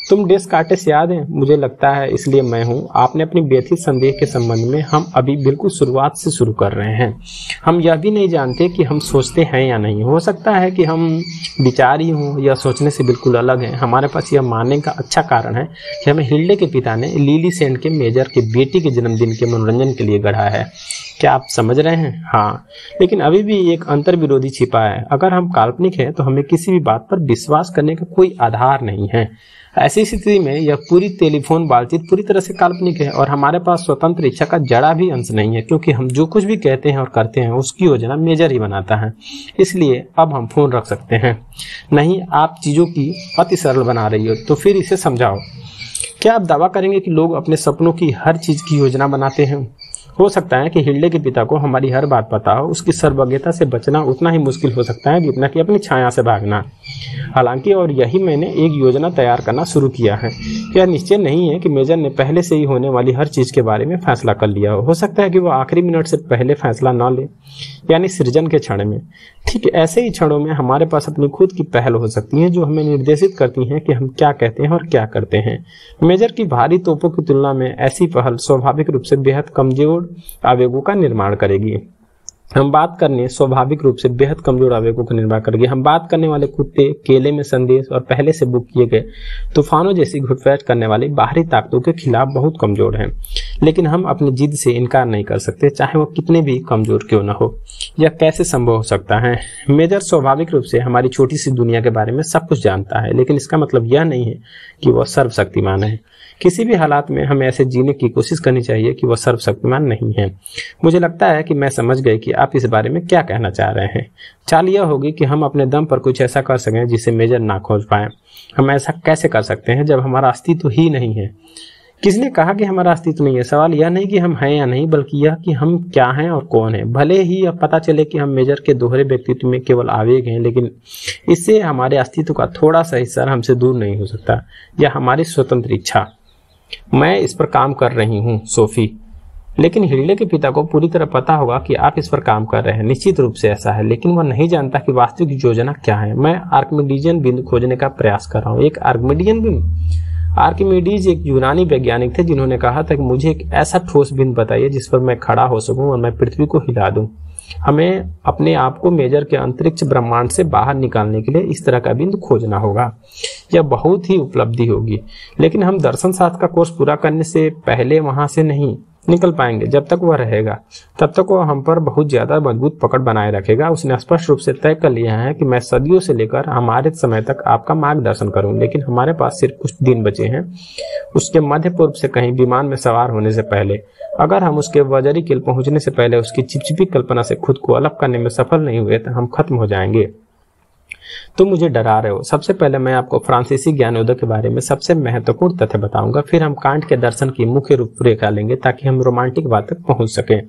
तुम डेस्कार्टेस याद है? मुझे लगता है इसलिए मैं हूँ। आपने अपनी व्यथित संदेह के संबंध में हम अभी बिल्कुल शुरुआत से शुरू कर रहे हैं। हम यह भी नहीं जानते कि हम सोचते हैं या नहीं। हो सकता है कि हम विचार ही हों या सोचने से बिल्कुल अलग हैं। हमारे पास यह मानने का अच्छा कारण है कि हमें हिल्डे के पिता ने लिली सेंट के मेजर के बेटी के जन्मदिन के मनोरंजन के लिए गढ़ा है। क्या आप समझ रहे हैं? हाँ, लेकिन अभी भी एक अंतर विरोधी छिपा है। अगर हम काल्पनिक हैं तो हमें किसी भी बात पर विश्वास करने का कोई आधार नहीं है। ऐसी स्थिति में यह पूरी टेलीफोन बातचीत पूरी तरह से काल्पनिक है और हमारे पास स्वतंत्र इच्छा का जरा भी अंश नहीं है, क्योंकि हम जो कुछ भी कहते हैं और करते हैं उसकी योजना मेजर ही बनाता है। इसलिए अब हम फोन रख सकते हैं। नहीं, आप चीजों की अति सरल बना रही हो, तो फिर इसे समझाओ। क्या आप दावा करेंगे कि लोग अपने सपनों की हर चीज की योजना बनाते हैं? हो सकता है कि हिल्डे के पिता को हमारी हर बात पता हो। उसकी सर्वज्ञता से बचना उतना ही मुश्किल हो सकता है जितना कि अपनी छाया से भागना। हालांकि और यही मैंने एक योजना तैयार करना शुरू किया है। यह निश्चय नहीं है कि मेजर ने पहले से ही होने वाली हर चीज के बारे में फैसला कर लिया हो सकता है कि वो आखिरी मिनट से पहले फैसला न ले, यानी सृजन के क्षण में। ठीक ऐसे ही क्षणों में हमारे पास अपनी खुद की पहल हो सकती है जो हमें निर्देशित करती हैं कि हम क्या कहते हैं और क्या करते हैं। मेजर की भारी तोपों की तुलना में ऐसी पहल स्वाभाविक रूप से बेहद कमजोर आवेगों का निर्माण करेगी। हम बात करने वाले कुत्ते, केले में संदेश और पहले से बुक किए गए तूफानों जैसी घुटपैठ करने वाली बाहरी ताकतों के खिलाफ बहुत कमजोर हैं। लेकिन हम अपनी जिद से इनकार नहीं कर सकते, चाहे वो कितने भी कमजोर क्यों न हो। यह कैसे संभव हो सकता है? मेजर स्वाभाविक रूप से हमारी छोटी सी दुनिया के बारे में सब कुछ जानता है, लेकिन इसका मतलब यह नहीं है कि वह सर्वशक्तिमान है। किसी भी हालात में हमें ऐसे जीने की कोशिश करनी चाहिए कि वह सर्वशक्तिमान नहीं है। मुझे लगता है कि मैं समझ गई कि आप इस बारे में क्या कहना चाह रहे हैं। चाल यह होगी कि हम अपने दम पर कुछ ऐसा कर सकें जिसे मेजर ना खोज पाए। हम ऐसा कैसे कर सकते हैं जब हमारा अस्तित्व ही नहीं है? किसने कहा कि हमारा अस्तित्व नहीं है? सवाल यह नहीं कि हम हैं या नहीं, बल्कि यह कि हम क्या हैं और कौन है। भले ही अब पता चले कि हम मेजर के दोहरे व्यक्तित्व में केवल आवेग हैं, लेकिन इससे हमारे अस्तित्व का थोड़ा सा हिस्सा हमसे दूर नहीं हो सकता। यह हमारी स्वतंत्र इच्छा। मैं इस पर काम कर रही हूँ सोफी, लेकिन हिल्डे के पिता को पूरी तरह पता होगा कि आप इस पर काम कर रहे हैं। निश्चित रूप से ऐसा है, लेकिन वह नहीं जानता कि वास्तविक योजना क्या है। मैं आर्किमिडीजियन बिंदु खोजने का प्रयास कर रहा हूँ। एक आर्किमिडीजियन बिंदु? आर्किमिडीज एक यूनानी वैज्ञानिक थे जिन्होंने कहा था कि मुझे एक ऐसा ठोस बिंदु बताइए जिस पर मैं खड़ा हो सकूं और मैं पृथ्वी को हिला दूं। हमें अपने आप को मेजर के अंतरिक्ष ब्रह्मांड से बाहर निकालने के लिए इस तरह का बिंदु खोजना होगा। यह बहुत ही उपलब्धि होगी, लेकिन हम दर्शन शास्त्र का कोर्स पूरा करने से पहले वहां से नहीं निकल पाएंगे। जब तक वह रहेगा तब तक वह हम पर बहुत ज्यादा मजबूत पकड़ बनाए रखेगा। उसने स्पष्ट रूप से तय कर लिया है कि मैं सदियों से लेकर हमारे समय तक आपका मार्गदर्शन करूं, लेकिन हमारे पास सिर्फ कुछ दिन बचे हैं। उसके मध्य पूर्व से कहीं विमान में सवार होने से पहले, अगर हम उसके वजरी किल पहुंचने से पहले उसकी चिपचिपी कल्पना से खुद को अलग करने में सफल नहीं हुए तो हम खत्म हो जाएंगे। तुम मुझे डरा रहे हो। सबसे पहले मैं आपको फ्रांसीसी ज्ञानोदय के बारे में सबसे महत्वपूर्ण तथ्य बताऊंगा, फिर हम कांट के दर्शन की मुख्य रूपरेखा लेंगे ताकि हम रोमांटिक बात तक पहुंच सकें।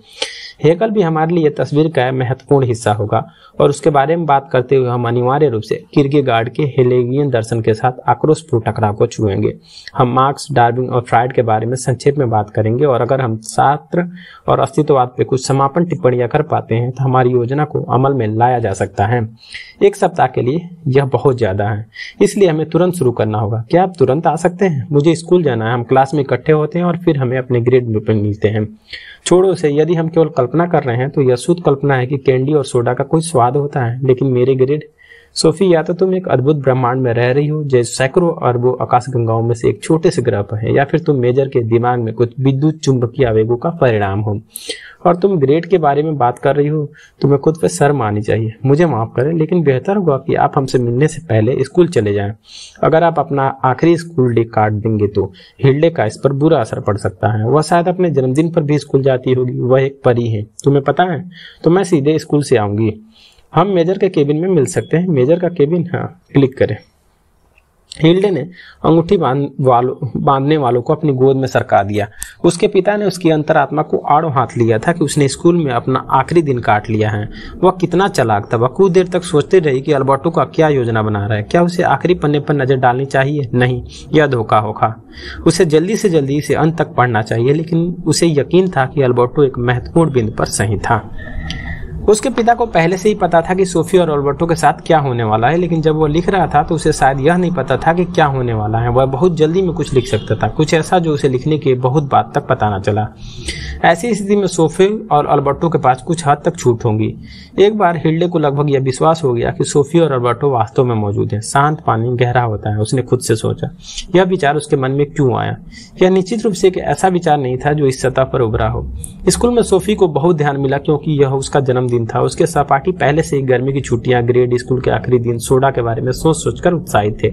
हेगल भी हमारे लिए तस्वीर का महत्वपूर्ण हिस्सा होगा और उसके बारे में बात करते हुए हम अनिवार्य रूप से किर्केगार्ड के हेगेलियन दर्शन के साथ आक्रोशपूर्ण टकराव को छुएंगे। हम मार्क्स, डार्विन और फ्रायड के बारे में संक्षेप में बात करेंगे और अगर हम शास्त्र और अस्तित्ववाद पे कुछ समापन टिप्पणियां कर पाते हैं तो हमारी योजना को अमल में लाया जा सकता है। एक सप्ताह के लिए यह बहुत ज्यादा है, इसलिए हमें तुरंत शुरू करना होगा। क्या आप तुरंत आ सकते हैं? मुझे स्कूल जाना है। हम क्लास में इकट्ठे होते हैं और फिर हमें अपने ग्रेड में मिलते हैं। छोड़ो उसे, यदि हम केवल कल्पना कर रहे हैं तो यह शुद्ध कल्पना है कि कैंडी और सोडा का कोई स्वाद होता है, लेकिन मेरे ग्रेड। सोफी, या तो तुम एक अद्भुत ब्रह्मांड में रह रही हो जो सैकड़ों अरबों आकाशगंगाओं में से एक छोटे से ग्रह पर है, या फिर तुम मेजर के दिमाग में कुछ विद्युत चुंबकीय आवेगों का परिणाम हो और तुम ग्रेड के बारे में बात कर रही हो। तुम्हें खुद पे शर्म आनी चाहिए। मुझे माफ करें, लेकिन बेहतर होगा कि आप हमसे मिलने से पहले स्कूल चले जाएं। अगर आप अपना आखिरी स्कूल डे काट देंगे तो हिल्डे का इस पर बुरा असर पड़ सकता है। वह शायद अपने जन्मदिन पर भी स्कूल जाती होगी। वह एक परी है, तुम्हें पता है। तो मैं सीधे स्कूल से आऊंगी। हम मेजर के केबिन में मिल सकते हैं। मेजर का केबिन, हाँ, क्लिक करें। हिल्डे ने अंगूठी बांधने वालों को अपनी गोद में सरका दिया। उसके पिता ने उसकी अंतरात्मा को आड़ों हाथ लिया था कि उसने स्कूल में अपना आखिरी दिन काट लिया है। वह कितना चालाक था। वह कुछ देर तक सोचती रही कि अल्बर्टो का क्या योजना बना रहा है। क्या उसे आखिरी पन्ने पर नजर डालनी चाहिए? नहीं, यह धोखा होगा। उसे जल्दी से जल्दी इसे अंत तक पढ़ना चाहिए, लेकिन उसे यकीन था कि अल्बर्टो एक महत्वपूर्ण बिंदु पर सही था। उसके पिता को पहले से ही पता था कि सोफी और अल्बर्टो के साथ क्या होने वाला है, लेकिन जब वो लिख रहा था तो उसे शायद यह नहीं पता था कि क्या होने वाला है। वह बहुत जल्दी में कुछ लिख सकता था, कुछ ऐसा जो उसे लिखने के बहुत बाद तक पता न चला। ऐसी स्थिति में सोफी और अल्बर्टो के पास कुछ हद तक छूट होंगी। एक बार हिल्डे को लगभग यह विश्वास हो गया कि सोफी और अल्बर्टो वास्तव में मौजूद है। शांत पानी गहरा होता है, उसने खुद से सोचा। यह विचार उसके मन में क्यों आया? यह निश्चित रूप से एक ऐसा विचार नहीं था जो इस सतह पर उभरा हो। स्कूल में सोफी को बहुत ध्यान मिला क्योंकि यह उसका जन्मदिन था। उसके सहपाठी पहले से ही गर्मी की छुट्टियां, ग्रेड, स्कूल के आखिरी दिन, सोडा के बारे में सोच सोचकर उत्साहित थे।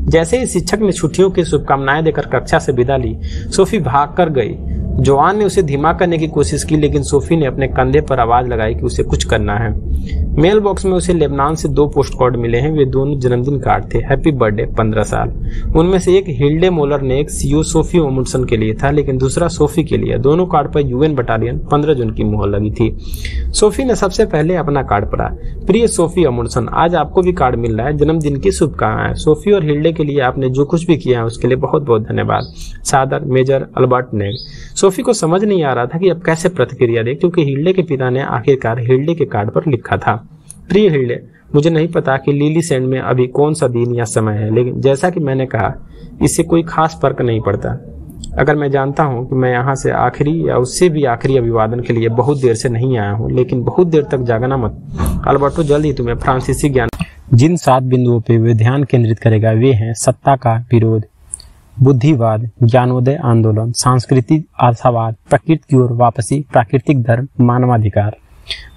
जैसे ही शिक्षक ने छुट्टियों की शुभकामनाएं देकर कक्षा से विदा ली, सोफी भाग कर गई। जोआन ने उसे धीमा करने की कोशिश की, लेकिन सोफी ने अपने कंधे पर आवाज लगाई कि उसे कुछ करना है। मेल बॉक्स में उसे लेबनान से 2 पोस्ट कार्ड मिले हैं। वे दोनों जन्मदिन कार्ड थे। हैप्पी बर्थडे 15 साल। उनमें से एक हिल्डे मोलर ने एक सीओ सोफी ओमुल्सन के लिए था, लेकिन दूसरा सोफी के लिए। दोनों कार्ड पर यूएन बटालियन 15 जून की मुहर लगी थी। सोफी ने सबसे पहले अपना कार्ड पढ़ा। प्रिय सोफी ओमुल्सन, आज आपको भी कार्ड मिल रहा है। जन्मदिन की शुभकामनाएं। सोफी और हिल्डे के लिए आपने जो कुछ भी किया है उसके लिए बहुत बहुत धन्यवाद। सादर, मेजर अल्बर्ट नेग। सोफी को समझ नहीं आ रहा था कि अब कैसे प्रतिक्रिया दे, क्योंकि हिल्डे के पिता ने आखिरकार हिल्डे के कार्ड पर लिखा था, प्रिय हिल्डे, मुझे नहीं पता कि लिली सैंड में अभी कौन सा दिन या समय है, लेकिन जैसा कि मैंने कहा, इससे कोई खास फर्क नहीं पड़ता। अगर मैं जानता हूं कि मैं यहाँ से आखिरी या उससे भी आखिरी अभिवादन के लिए बहुत देर से नहीं आया हूँ, लेकिन बहुत देर तक जागना मत। अल्बर्टो जल्द ही तुम्हें फ्रांसीसी ज्ञान जिन 7 बिंदुओं पर वे ध्यान केंद्रित करेगा वे हैं: सत्ता का विरोध, बुद्धिवाद, ज्ञानोदय आंदोलन, सांस्कृतिक आशावाद, प्रकृति की ओर वापसी, प्राकृतिक धर्म, मानवाधिकार।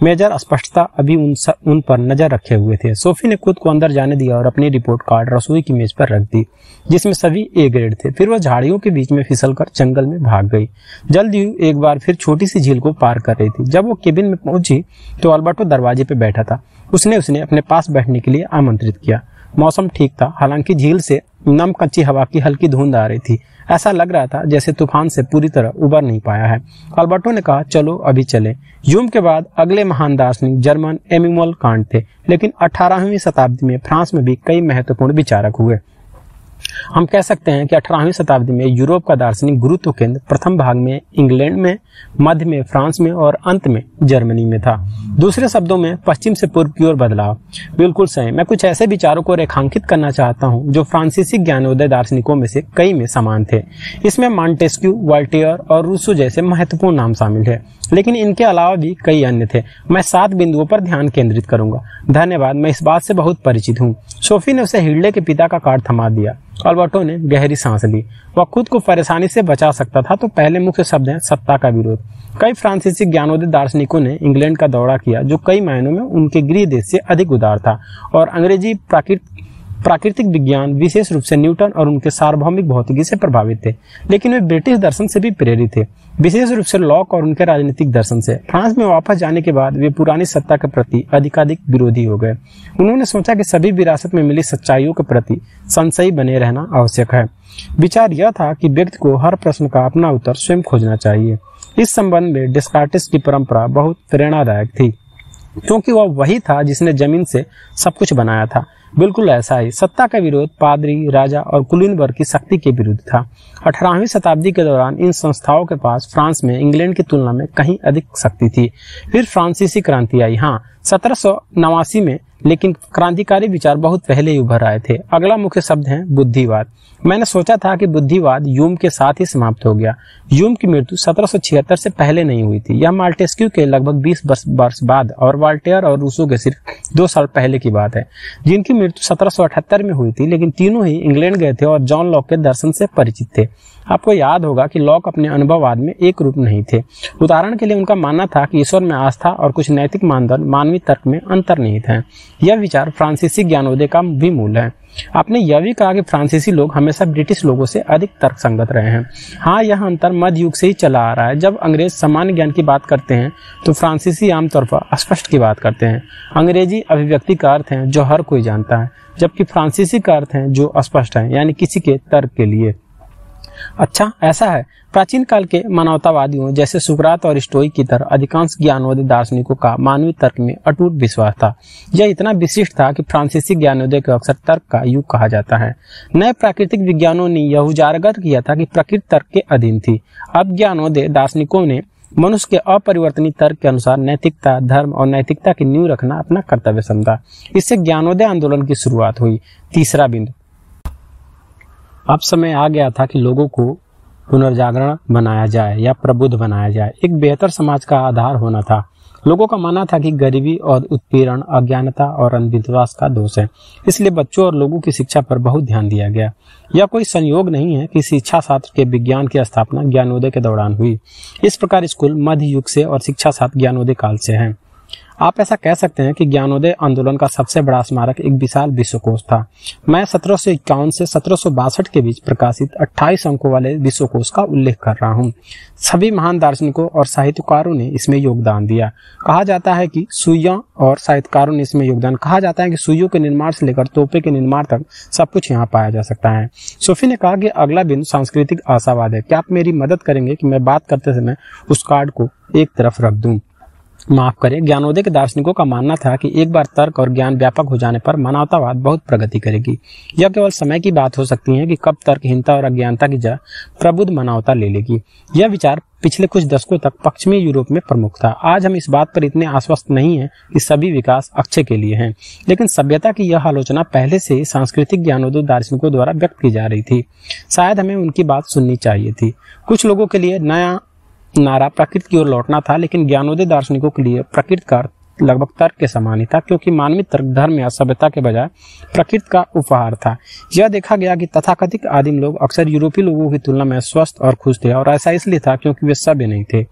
मेजर स्पष्टता अभी उन पर नजर रखे हुए थे। सोफी ने खुद को अंदर जाने दिया और अपनी रिपोर्ट कार्ड रसोई की मेज पर रख दी, जिसमें सभी ए ग्रेड थे। फिर वह झाड़ियों के बीच में फिसलकर जंगल में भाग गई। जल्द ही एक बार फिर छोटी सी झील को पार कर रही थी। जब वो केबिन में पहुंची तो अल्बर्टो दरवाजे पे बैठा था। उसने अपने पास बैठने के लिए आमंत्रित किया। मौसम ठीक था, हालांकि झील से नम कच्ची हवा की हल्की धुंध आ रही थी। ऐसा लग रहा था जैसे तूफान से पूरी तरह उबर नहीं पाया है। अल्बर्टो ने कहा, चलो अभी चले। ह्यूम के बाद अगले महान दार्शनिक जर्मन इमैनुएल कांट थे, लेकिन 18वीं शताब्दी में फ्रांस में भी कई महत्वपूर्ण विचारक हुए। हम कह सकते हैं कि 18वीं शताब्दी में यूरोप का दार्शनिक गुरुत्व केंद्र प्रथम भाग में इंग्लैंड में, मध्य में फ्रांस में और अंत में जर्मनी में था। दूसरे शब्दों में पश्चिम से पूर्व की ओर बदलाव। बिल्कुल सही। मैं कुछ ऐसे विचारों को रेखांकित करना चाहता हूं जो फ्रांसीसी ज्ञानोदय दार्शनिकों में से कई में समान थे। इसमें मॉन्टेस्क्यू, वोल्टेयर और रूसो जैसे महत्वपूर्ण नाम शामिल है, लेकिन इनके अलावा भी कई अन्य थे। मैं 7 बिंदुओं पर ध्यान केंद्रित करूंगा। धन्यवाद, मैं इस बात से बहुत परिचित हूँ। सोफी ने उसे हिल्डे के पिता का कार्ड थमा दिया। अल्बर्टो ने गहरी सांस ली। वह खुद को परेशानी से बचा सकता था। तो पहले मुख्य शब्द है सत्ता का विरोध। कई फ्रांसीसी ज्ञानोदय दार्शनिकों ने इंग्लैंड का दौरा किया, जो कई मायनों में उनके गृह देश से अधिक उदार था, और अंग्रेजी प्राकृतिक विज्ञान विशेष रूप से न्यूटन और उनके सार्वभौमिक भौतिकी से प्रभावित थे, लेकिन वे ब्रिटिश दर्शन से भी प्रेरित थे, विशेष रूप से लॉक और उनके राजनीतिक दर्शन से। फ्रांस में वापस जाने के बाद वे पुरानी सत्ता के प्रति अधिकाधिक विरोधी हो गए। उन्होंने सोचा कि सभी विरासत में मिली सच्चाइयों के प्रति संशयी बने रहना आवश्यक है। विचार यह था कि व्यक्ति को हर प्रश्न का अपना उत्तर स्वयं खोजना चाहिए। इस संबंध में डेस्कार्टेस की परंपरा बहुत प्रेरणादायक थी, क्योंकि वह वही था जिसने जमीन से सब कुछ बनाया था। बिल्कुल ऐसा ही सत्ता का विरोध पादरी, राजा और कुलीन वर्ग की शक्ति के विरुद्ध था। 18वीं शताब्दी के दौरान इन संस्थाओं के पास फ्रांस में इंग्लैंड की तुलना में कहीं अधिक शक्ति थी। फिर फ्रांसीसी क्रांति आई, हाँ 1789 में, लेकिन क्रांतिकारी विचार बहुत पहले ही उभर आए थे। अगला मुख्य शब्द है बुद्धिवाद। मैंने सोचा था कि बुद्धिवाद ह्यूम के साथ ही समाप्त हो गया। ह्यूम की मृत्यु 1776 से पहले नहीं हुई थी। यह माल्टेस्क्यू के लगभग 20 वर्ष बाद और वाल्टेयर और रूसो के सिर्फ 2 साल पहले की बात है, जिनकी मृत्यु 1778 में हुई थी, लेकिन तीनों ही इंग्लैंड गए थे और जॉन लॉक के दर्शन से परिचित थे। आपको याद होगा कि लॉक अपने अनुभववाद में एक रूप नहीं थे। उदाहरण के लिए उनका मानना था कि ईश्वर में आस्था और कुछ नैतिक मानदंड मानवीय तर्क में अंतर्निहित हैं। यह विचार फ्रांसीसी ज्ञानोदय का भी मूल है। आपने यह भी कहा कि फ्रांसीसी लोग हमेशा ब्रिटिश लोगों से अधिक तर्कसंगत रहे हैं। हाँ, यह अंतर मध्य युग से ही चला आ रहा है। जब अंग्रेज सामान्य ज्ञान की बात करते हैं तो फ्रांसीसी आमतौर पर स्पष्ट की बात करते हैं। अंग्रेजी अभिव्यक्ति का अर्थ है जो हर कोई जानता है, जबकि फ्रांसीसी का अर्थ है जो अस्पष्ट है, यानी किसी के तर्क के लिए। अच्छा, ऐसा है। प्राचीन काल के मानवतावादियों जैसे सुकरात और स्टोइक की तरह अधिकांश ज्ञानोदय दार्शनिकों का मानवीय तर्क में अटूट विश्वास था। यह इतना विशिष्ट था कि फ्रांसीसी ज्ञानोदय को अक्सर तर्क का युग कहा जाता है। नए प्राकृतिक विज्ञानों ने यह उजागर किया था कि प्रकृति तर्क के अधीन थी। अब ज्ञानोदय दार्शनिकों ने मनुष्य के अपरिवर्तनीय तर्क के अनुसार नैतिकता, धर्म और नैतिकता की नींव रखना अपना कर्तव्य समझा। इससे ज्ञानोदय आंदोलन की शुरुआत हुई। तीसरा बिंदु, अब समय आ गया था कि लोगों को पुनर्जागरण बनाया जाए या प्रबुद्ध बनाया जाए। एक बेहतर समाज का आधार होना था। लोगों का मानना था कि गरीबी और उत्पीड़न, अज्ञानता और अंधविश्वास का दोष है, इसलिए बच्चों और लोगों की शिक्षा पर बहुत ध्यान दिया गया। यह कोई संयोग नहीं है कि शिक्षा शास्त्र के विज्ञान की स्थापना ज्ञानोदय के दौरान हुई। इस प्रकार स्कूल मध्य युग से और शिक्षा शास्त्र ज्ञानोदय काल से है। आप ऐसा कह सकते हैं कि ज्ञानोदय आंदोलन का सबसे बड़ा स्मारक एक विशाल विश्वकोश था। मैं 1751 से 1762 के बीच प्रकाशित 28 अंकों वाले विश्वकोश का उल्लेख कर रहा हूँ। सभी महान दार्शनिकों और साहित्यकारों ने इसमें योगदान दिया। कहा जाता है कि सुइयों और साहित्यकारों ने इसमें योगदान कहा जाता है कि सुइयों के निर्माण से लेकर तोपे के निर्माण तक सब कुछ यहाँ पाया जा सकता है। सोफी ने कहा कि अगला बिंदु सांस्कृतिक आशावाद है। क्या आप मेरी मदद करेंगे कि मैं बात करते समय उस कार्ड को एक तरफ रख दूं? माफ करें, ज्ञानोदय के दार्शनिकों का मानना था कि एक बार तर्क और ज्ञान व्यापक हो जाने पर मानवतावाद बहुत प्रगति करेगी। यह केवल समय की बात हो सकती है कि कब तर्कहीनता और अज्ञानता की जगह प्रबुद्ध मानवता ले लेगी। यह विचार पिछले कुछ दशकों तक पश्चिमी यूरोप में प्रमुख था। आज हम इस बात पर इतने आश्वस्त नहीं हैं कि सभी विकास अच्छे के लिए हैं, लेकिन सभ्यता की यह आलोचना पहले से ही सांस्कृतिक ज्ञानोदय दार्शनिकों द्वारा व्यक्त की जा रही थी। शायद हमें उनकी बात सुननी चाहिए थी। कुछ लोगों के लिए नया नारा प्रकृति की ओर लौटना था, लेकिन ज्ञानोदय दार्शनिकों के लिए प्रकृति का लगभग तर्क के समान ही था, क्योंकि मानवीय तर्क धर्म या सभ्यता के बजाय प्रकृति का उपहार था। यह देखा गया कि तथाकथित आदिम लोग अक्सर यूरोपीय लोगों की तुलना में स्वस्थ और खुश थे, और ऐसा इसलिए था क्योंकि वे सभ्य नहीं थे।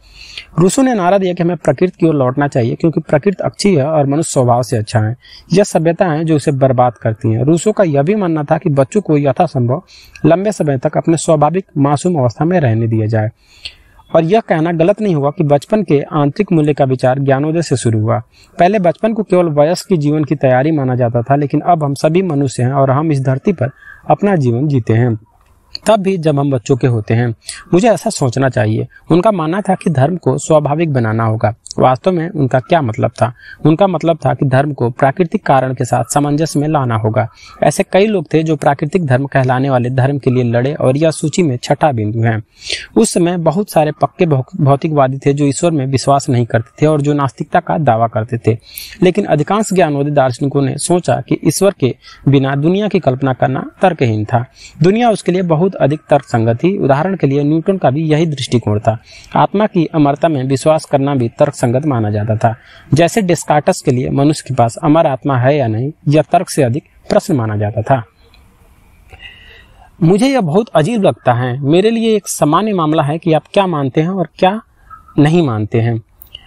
रूसो ने नारा दिया कि हमें प्रकृति की ओर लौटना चाहिए, क्योंकि प्रकृति अच्छी है और मनुष्य स्वभाव से अच्छा है। यह सभ्यता है जो उसे बर्बाद करती है। रूसो का यह भी मानना था कि बच्चों को यथासंभव लंबे समय तक अपने स्वाभाविक मासूम अवस्था में रहने दिया जाए, और यह कहना गलत नहीं होगा कि बचपन के आंतरिक मूल्य का विचार ज्ञानोदय से शुरू हुआ। पहले बचपन को केवल वयस्क की जीवन की तैयारी माना जाता था, लेकिन अब हम सभी मनुष्य हैं और हम इस धरती पर अपना जीवन जीते हैं, तब भी जब हम बच्चों के होते हैं। मुझे ऐसा सोचना चाहिए। उनका मानना था कि धर्म को स्वाभाविक बनाना होगा। वास्तव में उनका क्या मतलब था? उनका मतलब था कि धर्म को प्राकृतिक कारण के साथ सामंजस्य में लाना होगा। ऐसे कई लोग थे जो प्राकृतिक धर्म कहलाने वाले धर्म के लिए लड़े, और यह सूची में छठा बिंदु है। उस समय बहुत सारे पक्के भौतिकवादी थे जो ईश्वर में विश्वास नहीं करते थे और जो नास्तिकता का दावा करते थे, लेकिन अधिकांश ज्ञानोदय दार्शनिकों ने सोचा कि ईश्वर के बिना दुनिया की कल्पना करना तर्कहीन था। दुनिया उसके लिए बहुत अधिक तर्कसंगत थी। उदाहरण के लिए न्यूटन का भी यही दृष्टिकोण था। आत्मा की अमरता में विश्वास करना भी तर्कसंगत माना जाता था। जैसे डेस्कार्टस के लिए मनुष्य के पास अमर आत्मा है या नहीं, यह तर्क से अधिक प्रश्न माना जाता था। मुझे यह बहुत अजीब लगता है। मेरे लिए एक सामान्य मामला है कि आप क्या मानते हैं और क्या नहीं मानते हैं।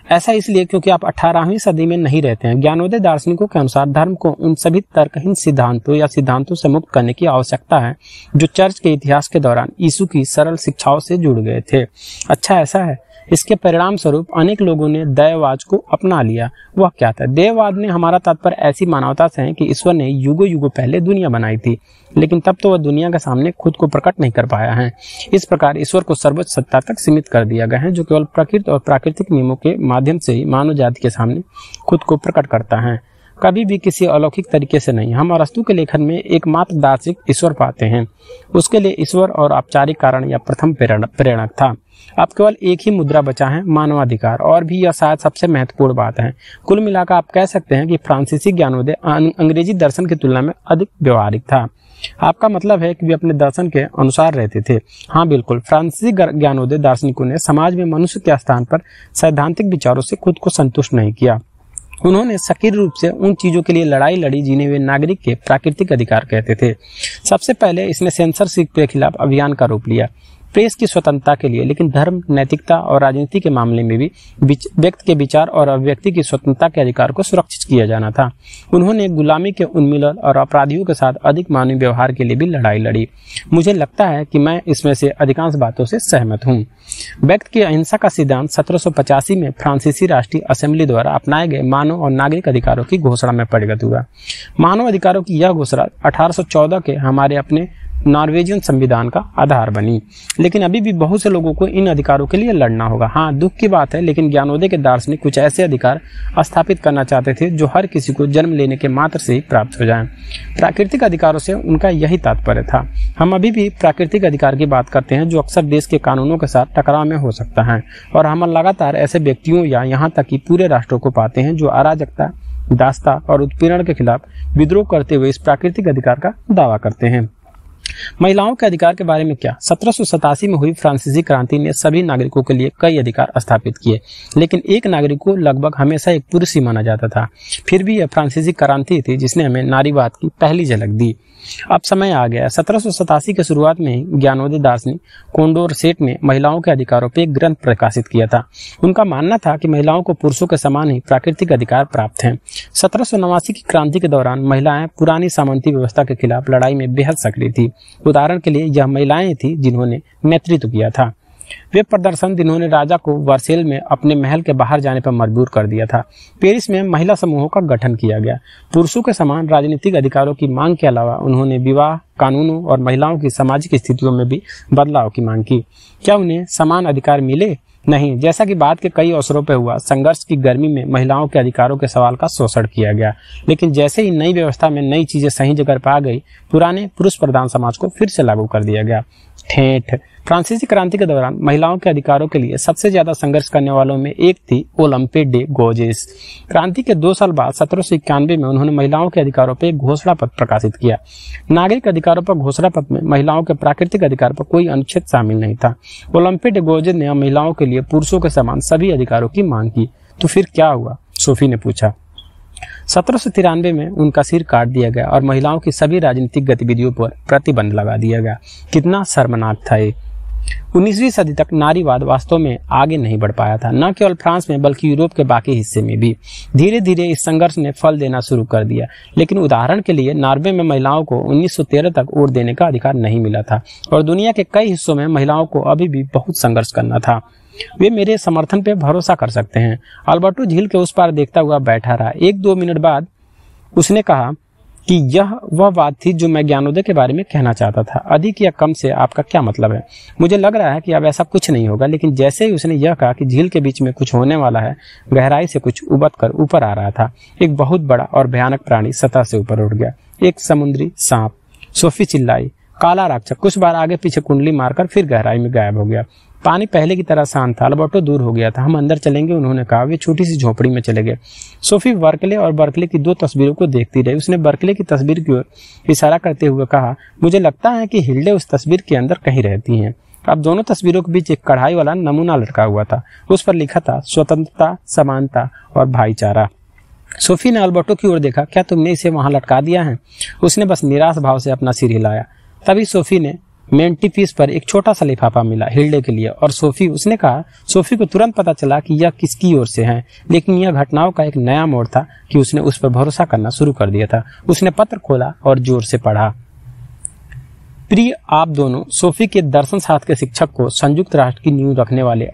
ऐसा इसलिए क्योंकि आप 18वीं सदी में नहीं रहते हैं। ज्ञानोदय दार्शनिकों के अनुसार धर्म को उन सभी तर्कहीन सिद्धांतों या सिद्धांतों से मुक्त करने की आवश्यकता है जो चर्च के इतिहास के दौरान यीशु की सरल शिक्षाओं से जुड़ गए थे। अच्छा ऐसा है। इसके परिणाम स्वरूप अनेक लोगों ने दैववाद को अपना लिया। वह क्या था? दैववाद ने हमारा तात्पर्य ऐसी मानवता से है कि ईश्वर ने युगों युगों पहले दुनिया बनाई थी, लेकिन तब तो वह दुनिया के सामने खुद को प्रकट नहीं कर पाया है। इस प्रकार ईश्वर को सर्वोच्च सत्ता तक सीमित कर दिया गया है, जो केवल प्रकृति और प्राकृतिक नियमों के माध्यम से ही मानव जाति के सामने खुद को प्रकट करता है, कभी भी किसी अलौकिक तरीके से नहीं। हम अरस्तु के लेखन में एकमात्र दार्शनिक ईश्वर पाते हैं। उसके लिए ईश्वर और औपचारिक कारण या प्रथम प्रेरणक था। अब केवल एक ही मुद्रा बचा है, मानवाधिकार, और भी यह शायद सबसे महत्वपूर्ण बात है। कुल मिलाकर आप कह सकते हैं कि फ्रांसीसी ज्ञानोदय अंग्रेजी दर्शन की तुलना में अधिक व्यवहारिक था। आपका मतलब है कि वे अपने दर्शन के अनुसार रहते थे। हाँ बिल्कुल, फ्रांसीसी ज्ञानोदय दार्शनिकों ने समाज में मनुष्य के स्थान पर सैद्धांतिक विचारों से खुद को संतुष्ट नहीं किया। उन्होंने सक्रिय रूप से उन चीजों के लिए लड़ाई लड़ी जिन्हें वे नागरिक के प्राकृतिक अधिकार कहते थे। सबसे पहले इसने सेंसरशिप के खिलाफ अभियान का रूप लिया, प्रेस की स्वतंत्रता के लिए, लेकिन धर्म, नैतिकता और राजनीति के मामले में भी व्यक्ति के विचार और अभिव्यक्ति की स्वतंत्रता के अधिकार को सुरक्षित किया जाना था। उन्होंने गुलामी के उन्मूलन और अपराधियों के साथ अधिक मानवीय व्यवहार के लिए भी लड़ाई लड़ी। मुझे लगता है कि मैं इसमें से अधिकांश बातों से सहमत हूँ। व्यक्ति की अहिंसा का सिद्धांत 1785 में फ्रांसीसी राष्ट्रीय असेंबली द्वारा अपनाए गए मानव और नागरिक अधिकारों की घोषणा में परिणत हुआ। मानव अधिकारों की यह घोषणा 1814 के हमारे अपने नॉर्वेजियन संविधान का आधार बनी, लेकिन अभी भी बहुत से लोगों को इन अधिकारों के लिए लड़ना होगा। हाँ, दुख की बात है, लेकिन ज्ञानोदय के दार्शनिक कुछ ऐसे अधिकार स्थापित करना चाहते थे जो हर किसी को जन्म लेने के मात्र से ही प्राप्त हो जाएं। प्राकृतिक अधिकारों से उनका यही तात्पर्य था। हम अभी भी प्राकृतिक अधिकार की बात करते हैं जो अक्सर देश के कानूनों के साथ टकराव में हो सकता है, और हम लगातार ऐसे व्यक्तियों या यहाँ तक कि पूरे राष्ट्रों को पाते हैं जो अराजकता, दासता और उत्पीड़न के खिलाफ विद्रोह करते हुए इस प्राकृतिक अधिकार का दावा करते हैं। महिलाओं के अधिकार के बारे में क्या? 1787 में हुई फ्रांसीसी क्रांति ने सभी नागरिकों के लिए कई अधिकार स्थापित किए, लेकिन एक नागरिक को लगभग हमेशा एक पुरुष ही माना जाता था। फिर भी यह फ्रांसीसी क्रांति थी जिसने हमें नारीवाद की पहली झलक दी। अब समय आ गया। 1787 के शुरुआत में ही ज्ञानोदय दार्शनिक कोंडोरसेट ने महिलाओं के अधिकारों पर एक ग्रंथ प्रकाशित किया था। उनका मानना था कि महिलाओं को पुरुषों के समान ही प्राकृतिक अधिकार प्राप्त हैं। 1789 की क्रांति के दौरान महिलाएं पुरानी सामंती व्यवस्था के खिलाफ लड़ाई में बेहद सक्रिय थी। उदाहरण के लिए यह महिलाएं थी जिन्होंने नेतृत्व किया था। वे प्रदर्शन जिन्होंने राजा को वर्सेल में अपने महल के बाहर जाने पर मजबूर कर दिया था। पेरिस में महिला समूहों का गठन किया गया। पुरुषों के समान राजनीतिक अधिकारों की मांग के अलावा उन्होंने विवाह कानूनों और महिलाओं की सामाजिक स्थितियों में भी बदलाव की मांग की। क्या उन्हें समान अधिकार मिले? नहीं। जैसा कि बाद के कई अवसरों पर हुआ, संघर्ष की गर्मी में महिलाओं के अधिकारों के सवाल का शोषण किया गया, लेकिन जैसे ही नई व्यवस्था में नई चीजें सही जगह पा गई, पुराने पुरुष प्रधान समाज को फिर से लागू कर दिया गया। ठेठ। फ्रांसीसी क्रांति के दौरान महिलाओं के अधिकारों के लिए सबसे ज्यादा संघर्ष करने वालों में एक थी ओलंपे डे गोजेस। क्रांति के 2 साल बाद 1791 में उन्होंने महिलाओं के अधिकारों पर एक घोषणा पत्र प्रकाशित किया। नागरिक अधिकारों पर घोषणा पत्र में महिलाओं के प्राकृतिक अधिकार पर कोई अनुच्छेद शामिल नहीं था। ओलंपे डे गोजेस ने महिलाओं के लिए पुरुषों के समान सभी अधिकारों की मांग की। तो फिर क्या हुआ? सोफी ने पूछा। 1793 में उनका सिर काट दिया गया और महिलाओं की सभी राजनीतिक गतिविधियों पर प्रतिबंध लगा दिया गया। कितना शर्मनाक था ये। 19वीं सदी तक नारीवाद वास्तव में आगे नहीं बढ़ पाया था, न केवल फ्रांस में बल्कि यूरोप के बाकी हिस्से में भी। धीरे धीरे इस संघर्ष ने फल देना शुरू कर दिया, लेकिन उदाहरण के लिए नॉर्वे में महिलाओं को 1913 तक वोट देने का अधिकार नहीं मिला था, और दुनिया के कई हिस्सों में महिलाओं को अभी भी बहुत संघर्ष करना था। वे मेरे समर्थन पे भरोसा कर सकते हैं। अल्बर्टो झील के उस पार देखता हुआ बैठा रहा। 1-2 मिनट बाद उसने कहा कि यह वह बात थी जो मैं ज्ञानोदय के बारे में कहना चाहता था। अधिक या कम से आपका क्या मतलब है? मुझे लग रहा है कि अब ऐसा कुछ नहीं होगा। लेकिन जैसे ही उसने यह कहा कि झील के बीच में कुछ होने वाला है, गहराई से कुछ उबल कर ऊपर आ रहा था। एक बहुत बड़ा और भयानक प्राणी सतह से ऊपर उठ गया। एक समुद्री सांप। सोफी चिल्लाई, काला राक्षस। कुछ बार आगे पीछे कुंडली मारकर फिर गहराई में गायब हो गया। पानी पहले की तरह शांत था। अल्बर्टो दूर हो गया था। हम अंदर चलेंगे, उन्होंने कहा। वे छोटी सी झोपड़ी में चले गए। सोफी बर्कले और बर्कले की 2 तस्वीरों को देखती रही। उसने बर्कले की तस्वीर की ओर इशारा करते हुए कहा, मुझे लगता है कि हिल्डे उस तस्वीर के अंदर कहीं रहती हैं। अब दोनों तस्वीरों के बीच एक कढ़ाई वाला नमूना लटका हुआ था। उस पर लिखा था स्वतंत्रता, समानता और भाईचारा। सोफी ने अल्बर्टो की ओर देखा। क्या तुमने इसे वहां लटका दिया है? उसने बस निराश भाव से अपना सिर हिलाया। तभी सोफी ने मेंटीपीस पर एक छोटा सा लिफाफा मिला हिल्डे के लिए और उसने कहा सोफी को तुरंत पता चला कि यह किसकी ओर से है, लेकिन यह घटनाओं का एक नया मोड़ था कि उसने उस पर भरोसा करना शुरू कर दिया था। उसने पत्र खोला और जोर से पढ़ा। प्रिय आप दोनों, सोफी के दर्शन शास्त्र के शिक्षक को संयुक्त राष्ट्र की नींव रखने वाले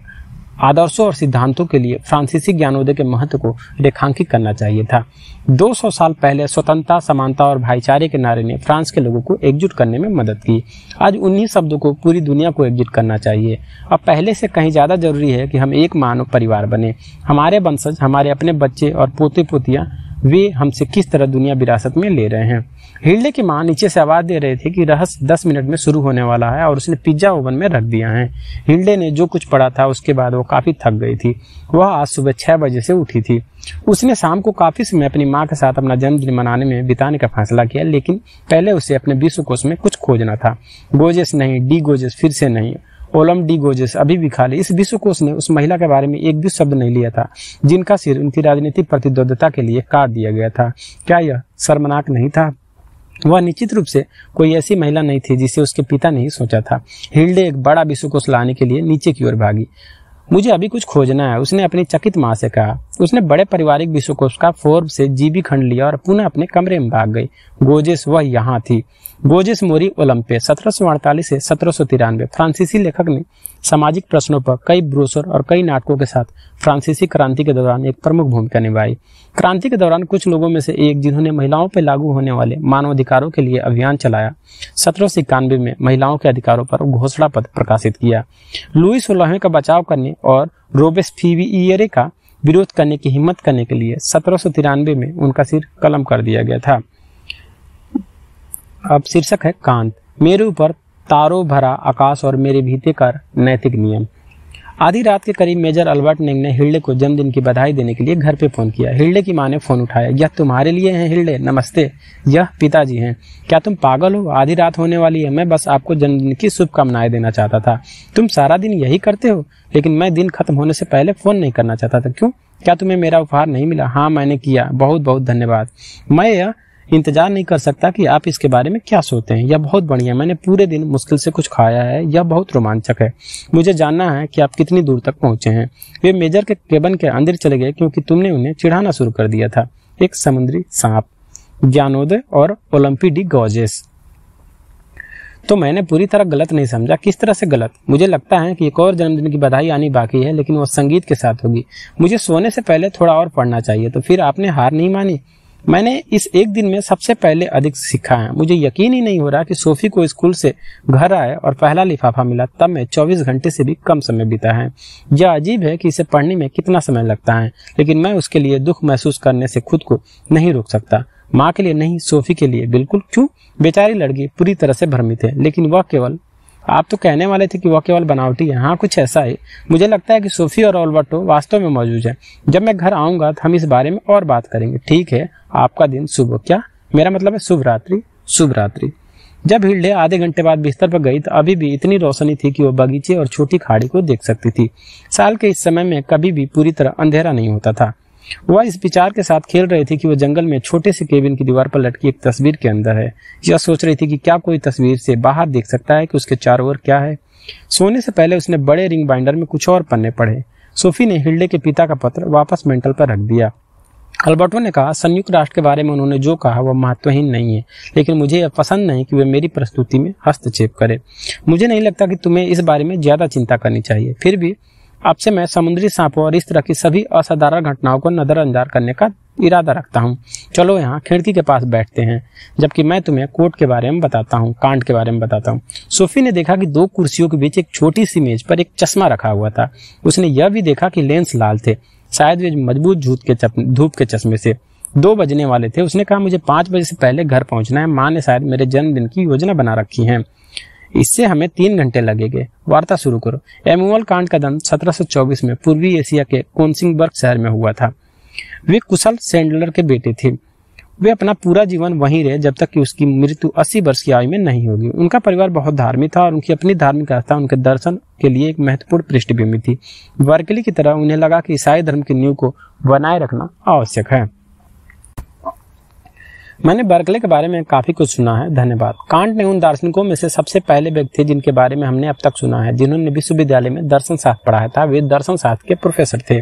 आदर्शों और सिद्धांतों के लिए फ्रांसीसी ज्ञानोदय के महत्व को रेखांकित करना चाहिए था। 200 साल पहले स्वतंत्रता, समानता और भाईचारे के नारे ने फ्रांस के लोगों को एकजुट करने में मदद की। आज उन्हीं शब्दों को पूरी दुनिया को एकजुट करना चाहिए। अब पहले से कहीं ज्यादा जरूरी है कि हम एक मानव परिवार बने। हमारे वंशज, हमारे अपने बच्चे और पोते पोतियां, वे हमसे किस तरह दुनिया विरासत में ले रहे हैं। हिल्डे की मां नीचे से आवाज दे रहे थे कि रहस्य 10 मिनट में शुरू होने वाला है और उसने पिज्जा ओवन में रख दिया है। हिल्डे ने जो कुछ पढ़ा था उसके बाद वो काफी थक गई थी। वह आज सुबह 6 बजे से उठी थी। उसने शाम को काफी समय अपनी मां के साथ अपना जन्मदिन मनाने में बिताने का फैसला किया, लेकिन पहले उसे अपने विश्वकोश में कुछ खोजना था। गोजेस नहीं, डी गोजेस फिर से नहीं, ओलम डी गोजेस अभी भी खाली। इस विश्वकोश ने उस महिला के बारे में एक भी शब्द नहीं लिया था जिनका सिर उनकी राजनीतिक प्रतिद्वंद्विता के लिए काट दिया गया था। क्या यह शर्मनाक नहीं था? वह निश्चित रूप से कोई ऐसी महिला नहीं थी जिसे उसके पिता ने ही सोचा था। हिल्डे एक बड़ा विश्वकोश लाने के लिए नीचे की ओर भागी। मुझे अभी कुछ खोजना है, उसने अपनी चकित मां से कहा। उसने बड़े पारिवारिक विश्वकोश का फोर्ब से जीबी खंड लिया और पुनः अपने कमरे में भाग गई। गोजेस वह यहाँ थी। गोजेस मोरी ओलंपे 1748 से 1793 फ्रांसीसी लेखक ने सामाजिक प्रश्नों पर कई ब्रोशर और कई नाटकों के साथ फ्रांसीसी क्रांति के दौरान एक प्रमुख भूमिका निभाई। क्रांति के दौरान कुछ लोगों में से एक जिन्होंने महिलाओं पर लागू होने वाले मानवाधिकारों के लिए अभियान चलाया। 1791 में महिलाओं के अधिकारों पर घोषणा पत्र प्रकाशित किया। लुई 16वें का बचाव करने और रोबेस्पियरे का विरोध करने की हिम्मत करने के लिए 1793 में उनका सिर कलम कर दिया गया था। अब शीर्षक है कांत। मेरे ऊपर तारों भरा आकाश और मेरे भीतर का नैतिक नियम। आधी रात के करीब मेजर अल्बर्ट निंग ने हिल्डे को जन्मदिन की बधाई देने के लिए घर पे फोन किया। हिल्डे की मां ने फोन उठाया। यह तुम्हारे लिए है हिल्डे? नमस्ते, यह पिताजी हैं। क्या तुम पागल हो? आधी रात होने वाली है। मैं बस आपको जन्मदिन की शुभकामनाएं देना चाहता था। तुम सारा दिन यही करते हो, लेकिन मैं दिन खत्म होने से पहले फोन नहीं करना चाहता था। क्यों? क्या तुम्हें मेरा उपहार नहीं मिला? हाँ, मैंने किया। बहुत बहुत धन्यवाद। मैं यह इंतजार नहीं कर सकता कि आप इसके बारे में क्या सोचते हैं। यह बहुत बढ़िया। मैंने पूरे दिन मुश्किल से कुछ खाया है। यह बहुत रोमांचक है। मुझे जानना है कि आप कितनी दूर तक पहुंचे हैं। वे मेजर के केबिन के अंदर चले गए क्योंकि तुमने उन्हें चिढ़ाना शुरू कर दिया था। एक समुद्री सांप, ज्ञानोदय और ओलंपी डी गोजेस। तो मैंने पूरी तरह गलत नहीं समझा। किस तरह से गलत? मुझे लगता है कि एक और जन्मदिन की बधाई आनी बाकी है, लेकिन वो संगीत के साथ होगी। मुझे सोने से पहले थोड़ा और पढ़ना चाहिए। तो फिर आपने हार नहीं मानी? मैंने इस एक दिन में सबसे पहले अधिक सीखा है। मुझे यकीन ही नहीं हो रहा कि सोफी को स्कूल से घर आए और पहला लिफाफा मिला तब मैं 24 घंटे से भी कम समय बीता है। यह अजीब है कि इसे पढ़ने में कितना समय लगता है, लेकिन मैं उसके लिए दुख महसूस करने से खुद को नहीं रोक सकता। माँ के लिए नहीं, सोफी के लिए। बिल्कुल। क्यों? बेचारी लड़की पूरी तरह से भ्रमित है, लेकिन वह केवल, आप तो कहने वाले थे कि वह केवल बनावटी है। हाँ, कुछ ऐसा है। मुझे लगता है कि सोफी और अल्बर्टो वास्तव में मौजूद है। जब मैं घर आऊंगा तो हम इस बारे में और बात करेंगे। ठीक है, आपका दिन शुभ हो। क्या? मेरा मतलब है शुभ रात्रि। शुभ रात्रि। जब हिल्डे आधे घंटे बाद बिस्तर पर गई तो अभी भी इतनी रोशनी थी कि वो बगीचे और छोटी खाड़ी को देख सकती थी। साल के इस समय में कभी भी पूरी तरह अंधेरा नहीं होता था। वह इस विचार के साथ खेल रही थी कि वो जंगल में छोटे से केबिन की दीवार पर लटकी एक तस्वीर के अंदर है। यह सोच रही थी कि क्या कोई तस्वीर से बाहर देख सकता है कि उसके चारों ओर क्या है। सोने से पहले उसने बड़े रिंग बाइंडर में कुछ और पन्ने पढ़े। सोफी ने हिल्डे के पिता का पत्र वापस मेंटल पर रख दिया। अल्बर्टो ने कहा, संयुक्त राष्ट्र के बारे में उन्होंने जो कहा वह महत्वहीन नहीं है, लेकिन मुझे यह पसंद नहीं कि वे मेरी प्रस्तुति में हस्तक्षेप करे। मुझे नहीं लगता कि तुम्हें इस बारे में ज्यादा चिंता करनी चाहिए। फिर भी अब से मैं समुद्री सांपों और इस तरह की सभी असाधारण घटनाओं को नजरअंदाज करने का इरादा रखता हूँ। चलो यहाँ खिड़की के पास बैठते हैं, जबकि मैं तुम्हें कोट के बारे में बताता हूँ, कांट के बारे में बताता हूँ। सोफी ने देखा कि 2 कुर्सियों के बीच एक छोटी सी मेज पर एक चश्मा रखा हुआ था। उसने यह भी देखा कि लेंस लाल थे, शायद वे मजबूत धूप के चश्मे से। 2 बजने वाले थे। उसने कहा, मुझे 5 बजे से पहले घर पहुंचना है। माँ ने शायद मेरे जन्मदिन की योजना बना रखी है। इससे हमें 3 घंटे लगेंगे। वार्ता शुरू करो। एमुअल कांट का जन्म 1724 में पूर्वी एशिया के कोन्सिंगबर्ग शहर में हुआ था। वे कुशल सैंडलर के बेटे थे। वे अपना पूरा जीवन वहीं रहे जब तक कि उसकी मृत्यु 80 वर्ष की आयु में नहीं होगी। उनका परिवार बहुत धार्मिक था और उनकी अपनी धार्मिक आस्था उनके दर्शन के लिए एक महत्वपूर्ण पृष्ठभूमि थी। बर्कली की तरह उन्हें लगा कि ईसाई धर्म की नींव को बनाए रखना आवश्यक है। मैंने बर्कले के बारे में काफी कुछ सुना है, धन्यवाद। कांट ने उन दार्शनिकों में से सबसे पहले व्यक्ति थे जिनके बारे में हमने अब तक सुना है जिन्होंने विश्वविद्यालय में दर्शन शास्त्र पढ़ाया था। वे दर्शन शास्त्र के प्रोफेसर थे।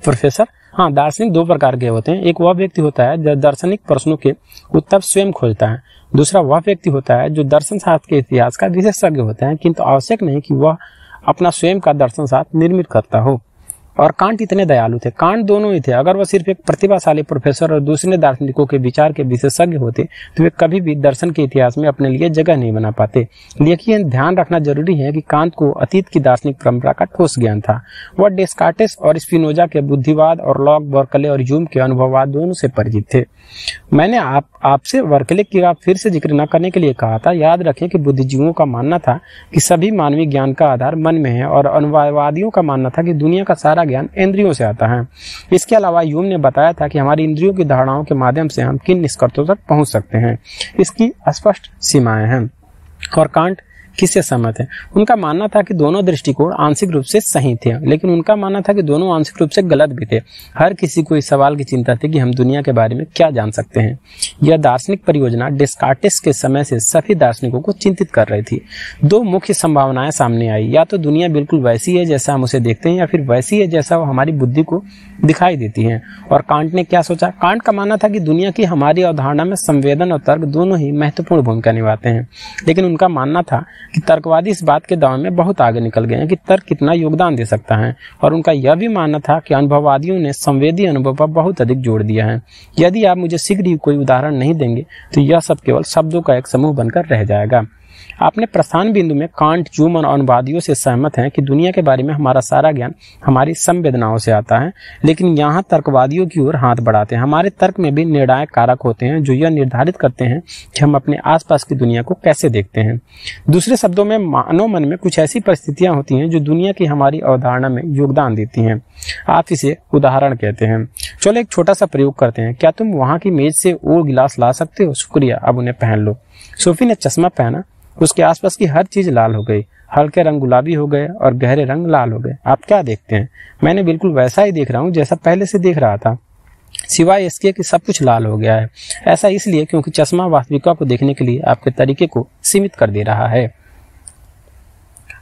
प्रोफेसर, हाँ, दार्शनिक दो प्रकार के होते हैं। एक वह व्यक्ति होता है जो दार्शनिक प्रश्नों के उत्तर स्वयं खोजता है। दूसरा वह व्यक्ति होता है जो दर्शन शास्त्र के इतिहास का विशेषज्ञ होता है, किंतु आवश्यक नहीं कि वह अपना स्वयं का दर्शन शास्त्र निर्मित करता हो। और कांट इतने दयालु थे, कांट दोनों ही थे। अगर वह सिर्फ एक प्रतिभाशाली प्रोफेसर और दूसरे दार्शनिकों के विचार के विशेषज्ञ होते तो वे कभी भी दर्शन के इतिहास में अपने लिए जगह नहीं बना पाते। लेकिन ध्यान रखना जरूरी है कि कांट को अतीत की दार्शनिक परंपरा का ठोस ज्ञान था। वह डेस्कार्टेस और स्पिनोजा के बुद्धिवाद और लॉक, बर्कले और ह्यूम के अनुभववाद दोनों से परिचित थे। मैंने आपसे बर्कले का फिर से जिक्र न करने के लिए कहा था। याद रखें कि बुद्धिजीवियों का मानना था कि सभी मानवीय ज्ञान का आधार मन में है और अनुभववादियों का मानना था कि दुनिया का सारा ज्ञान इंद्रियों से आता है। इसके अलावा ह्यूम ने बताया था कि हमारी इंद्रियों की धारणाओं के माध्यम से हम किन निष्कर्षों तक पहुंच सकते हैं, इसकी स्पष्ट सीमाएं हैं। और कांट किससे सहमत है? उनका मानना था कि दोनों दृष्टिकोण आंशिक रूप से सही थे, लेकिन उनका मानना था कि दोनों आंशिक रूप से गलत भी थे। हर किसी को इस सवाल की चिंता थी कि हम दुनिया के बारे में क्या जान सकते हैं। यह दार्शनिक परियोजना डेस्कार्टेस के समय से सभी दार्शनिकों को चिंतित कर रही थी। दो मुख्य संभावनाएं सामने आई, या तो दुनिया बिल्कुल वैसी है जैसा हम उसे देखते हैं, या फिर वैसी है जैसा वो हमारी बुद्धि को दिखाई देती है। और कांट ने क्या सोचा? कांट का मानना था कि दुनिया की हमारी अवधारणा में संवेदन और तर्क दोनों ही महत्वपूर्ण भूमिका निभाते हैं, लेकिन उनका मानना था कि तर्कवादी इस बात के दावे में बहुत आगे निकल गए हैं कि तर्क कितना योगदान दे सकता है। और उनका यह भी मानना था कि अनुभववादियों ने संवेदी अनुभव पर बहुत अधिक जोर दिया है। यदि आप मुझे शीघ्र ही कोई उदाहरण नहीं देंगे तो यह सब केवल शब्दों का एक समूह बनकर रह जाएगा। आपने प्रस्थान बिंदु में कांट, ह्यूम और अनुभववादियों से सहमत हैं कि दुनिया के बारे में हमारा सारा ज्ञान हमारी संवेदनाओं से आता है, लेकिन यहाँ तर्कवादियों की ओर हाथ बढ़ाते हैं। हमारे तर्क में भी निर्णायक कारक होते हैं जो यह निर्धारित करते हैं कि हम अपने आसपास की दुनिया को कैसे देखते हैं। दूसरे शब्दों में, मानव मन में कुछ ऐसी परिस्थितियां होती हैं जो दुनिया की हमारी अवधारणा में योगदान देती हैं। आप इसे उदाहरण कहते हैं। चलो एक छोटा सा प्रयोग करते हैं। क्या तुम वहां की मेज से और गिलास ला सकते हो? शुक्रिया, अब उन्हें पहन लो। सोफी ने चश्मा पहना। उसके आसपास की हर चीज लाल हो गई। हल्के रंग गुलाबी हो गए और गहरे रंग लाल हो गए। आप क्या देखते हैं? मैंने बिल्कुल वैसा ही देख रहा हूँ जैसा पहले से देख रहा था, सिवाय इसके कि सब कुछ लाल हो गया है। ऐसा इसलिए क्योंकि चश्मा वास्तविकता को देखने के लिए आपके तरीके को सीमित कर दे रहा है।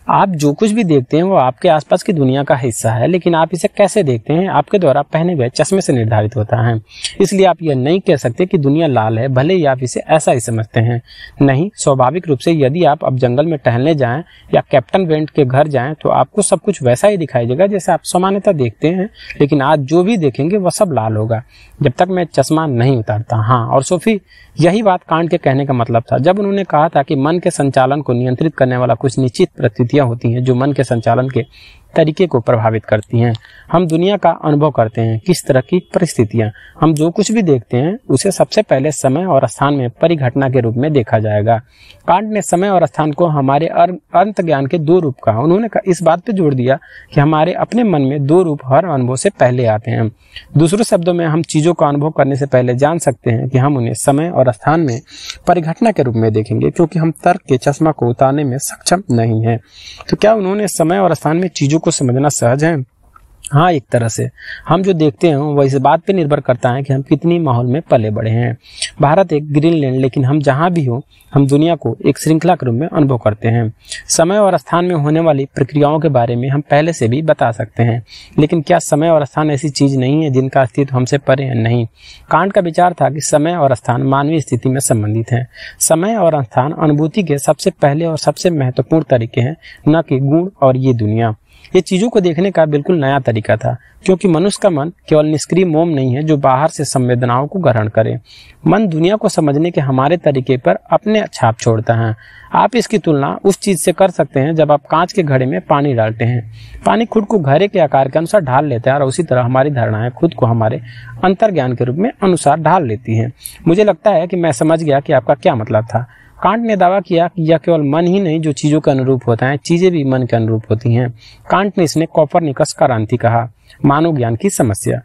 आप जो कुछ भी देखते हैं वो आपके आसपास की दुनिया का हिस्सा है, लेकिन आप इसे कैसे देखते हैं आपके द्वारा पहने गए चश्मे से निर्धारित होता है। इसलिए आप यह नहीं कह सकते कि दुनिया लाल है, भले ही आप इसे ऐसा ही समझते हैं। नहीं, स्वाभाविक रूप से यदि आप अब जंगल में टहलने जाएं या कैप्टन वेंट के घर जाएं तो आपको सब कुछ वैसा ही दिखाई देगा जैसे आप सामान्यतः देखते हैं, लेकिन आज जो भी देखेंगे वह सब लाल होगा जब तक मैं चश्मा नहीं उतारता। हाँ, और सोफी, यही बात कांट के कहने का मतलब था जब उन्होंने कहा था कि मन के संचालन को नियंत्रित करने वाला कुछ निश्चित परिस्थितियां होती हैं जो मन के संचालन के तरीके को प्रभावित करती हैं। हम दुनिया का अनुभव करते हैं। किस तरह की परिस्थितियां? हम जो कुछ भी देखते हैं उसे सबसे पहले समय और स्थान में परिघटना के रूप में देखा जाएगा। कांट ने समय और स्थान को हमारे अंत ज्ञान के दो रूप कहा। उन्होंने इस बात पर जोर दिया कि हमारे अपने मन में दो रूप हर अनुभव से पहले आते हैं। दूसरे शब्दों में, हम चीजों का अनुभव करने से पहले जान सकते हैं कि हम उन्हें समय और स्थान में परिघटना के रूप में देखेंगे, क्योंकि हम तर्क के चश्मा को उतारने में सक्षम नहीं है। तो क्या उन्होंने समय और स्थान में चीजों को समझना सहज है? हाँ, एक तरह से। हम जो देखते हैं वह इस बात पे निर्भर करता है कि हम कितनी माहौल में पले बड़े हैं। भारत एक ग्रीनलैंड, लेकिन हम जहाँ भी हो हम दुनिया को एक श्रृंखला के रूप में अनुभव करते हैं। समय और स्थान में होने वाली प्रक्रियाओं के बारे में हम पहले से भी बता सकते हैं, लेकिन क्या समय और स्थान ऐसी चीज नहीं है जिनका अस्तित्व हमसे परे है? नहीं। कांट का विचार था कि समय और स्थान मानवीय स्थिति में संबंधित है। समय और स्थान अनुभूति के सबसे पहले और सबसे महत्वपूर्ण तरीके हैं, न कि गुण और ये दुनिया। ये चीजों को देखने का बिल्कुल नया तरीका था, क्योंकि मनुष्य का मन केवल निष्क्रिय मोम नहीं है जो बाहर से संवेदनाओं को ग्रहण करे। मन दुनिया को समझने के हमारे तरीके पर अपने छाप छोड़ता है। आप इसकी तुलना उस चीज से कर सकते हैं जब आप कांच के घड़े में पानी डालते हैं। पानी खुद को घड़े के आकार के अनुसार ढाल लेता है और उसी तरह हमारी धारणाएं खुद को हमारे अंतर्ज्ञान के रूप में अनुसार ढाल लेती हैं। मुझे लगता है कि मैं समझ गया कि आपका क्या मतलब था। कांट ने दावा किया कि यह केवल मन ही नहीं जो चीजों के अनुरूप होता है, चीजें भी मन के अनुरूप होती हैं। कांट ने इसने कोपरनिकस क्रांति कहा, मानव ज्ञान की समस्या।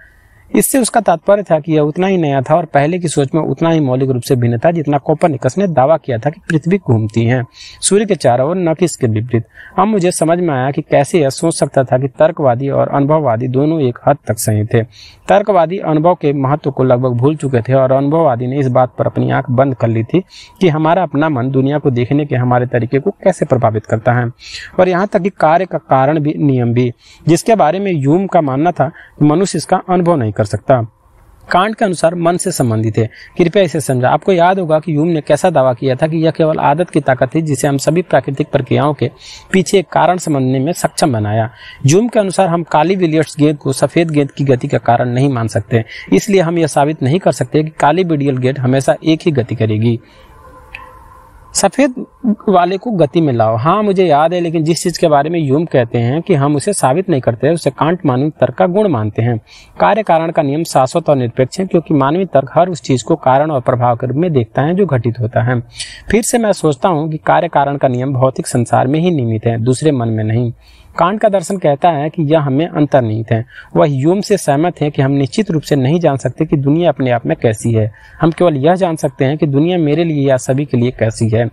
इससे उसका तात्पर्य था कि यह उतना ही नया था और पहले की सोच में उतना ही मौलिक रूप से भिन्न था जितना कोपरनिकस ने दावा किया था कि पृथ्वी घूमती है सूर्य के चारों ओर, न कि इसके विपरीत। अब मुझे समझ में आया कि कैसे यह सोच सकता था कि तर्कवादी और अनुभववादी दोनों एक हद तक सही थे। तर्कवादी अनुभव के महत्व को लगभग भूल चुके थे और अनुभववादी ने इस बात पर अपनी आंख बंद कर ली थी कि हमारा अपना मन दुनिया को देखने के हमारे तरीके को कैसे प्रभावित करता है, और यहाँ तक कि कार्य का कारण भी, नियम भी, जिसके बारे में ह्यूम का मानना था कि मनुष्य इसका अनुभव नहीं कर सकता, कांट के अनुसार मन से संबंधित है। कृपया इसे समझा। आपको याद होगा कि ह्यूम ने कैसा दावा किया था कि यह केवल आदत की ताकत थी जिसे हम सभी प्राकृतिक प्रक्रियाओं के पीछे एक कारण समझने में सक्षम बनाया। ह्यूम के अनुसार हम काली विलियर्ड्स गेंद को सफेद गेंद की गति का कारण नहीं मान सकते, इसलिए हम यह साबित नहीं कर सकते कि काली विडियल गेंद हमेशा एक ही गति करेगी। सफेद वाले को गति में लाओ। हाँ, मुझे याद है, लेकिन जिस चीज के बारे में ह्यूम कहते हैं कि हम उसे साबित नहीं करते, उसे कांट मानवीय तर्क का गुण मानते हैं। कार्य कारण का नियम शाश्वत और निरपेक्ष है क्योंकि मानवीय तर्क हर उस चीज को कारण और प्रभाव के रूप में देखता है जो घटित होता है। फिर से मैं सोचता हूँ कि कार्य कारण का नियम भौतिक संसार में ही नियमित है, दूसरे मन में नहीं। कांट का दर्शन कहता है कि यह हमें अंतर्निहित है। वह ह्यूम से सहमत है कि हम निश्चित रूप से नहीं जान सकते कि दुनिया अपने आप में कैसी है, हम केवल यह जान सकते हैं कि दुनिया मेरे लिए या सभी के लिए कैसी है।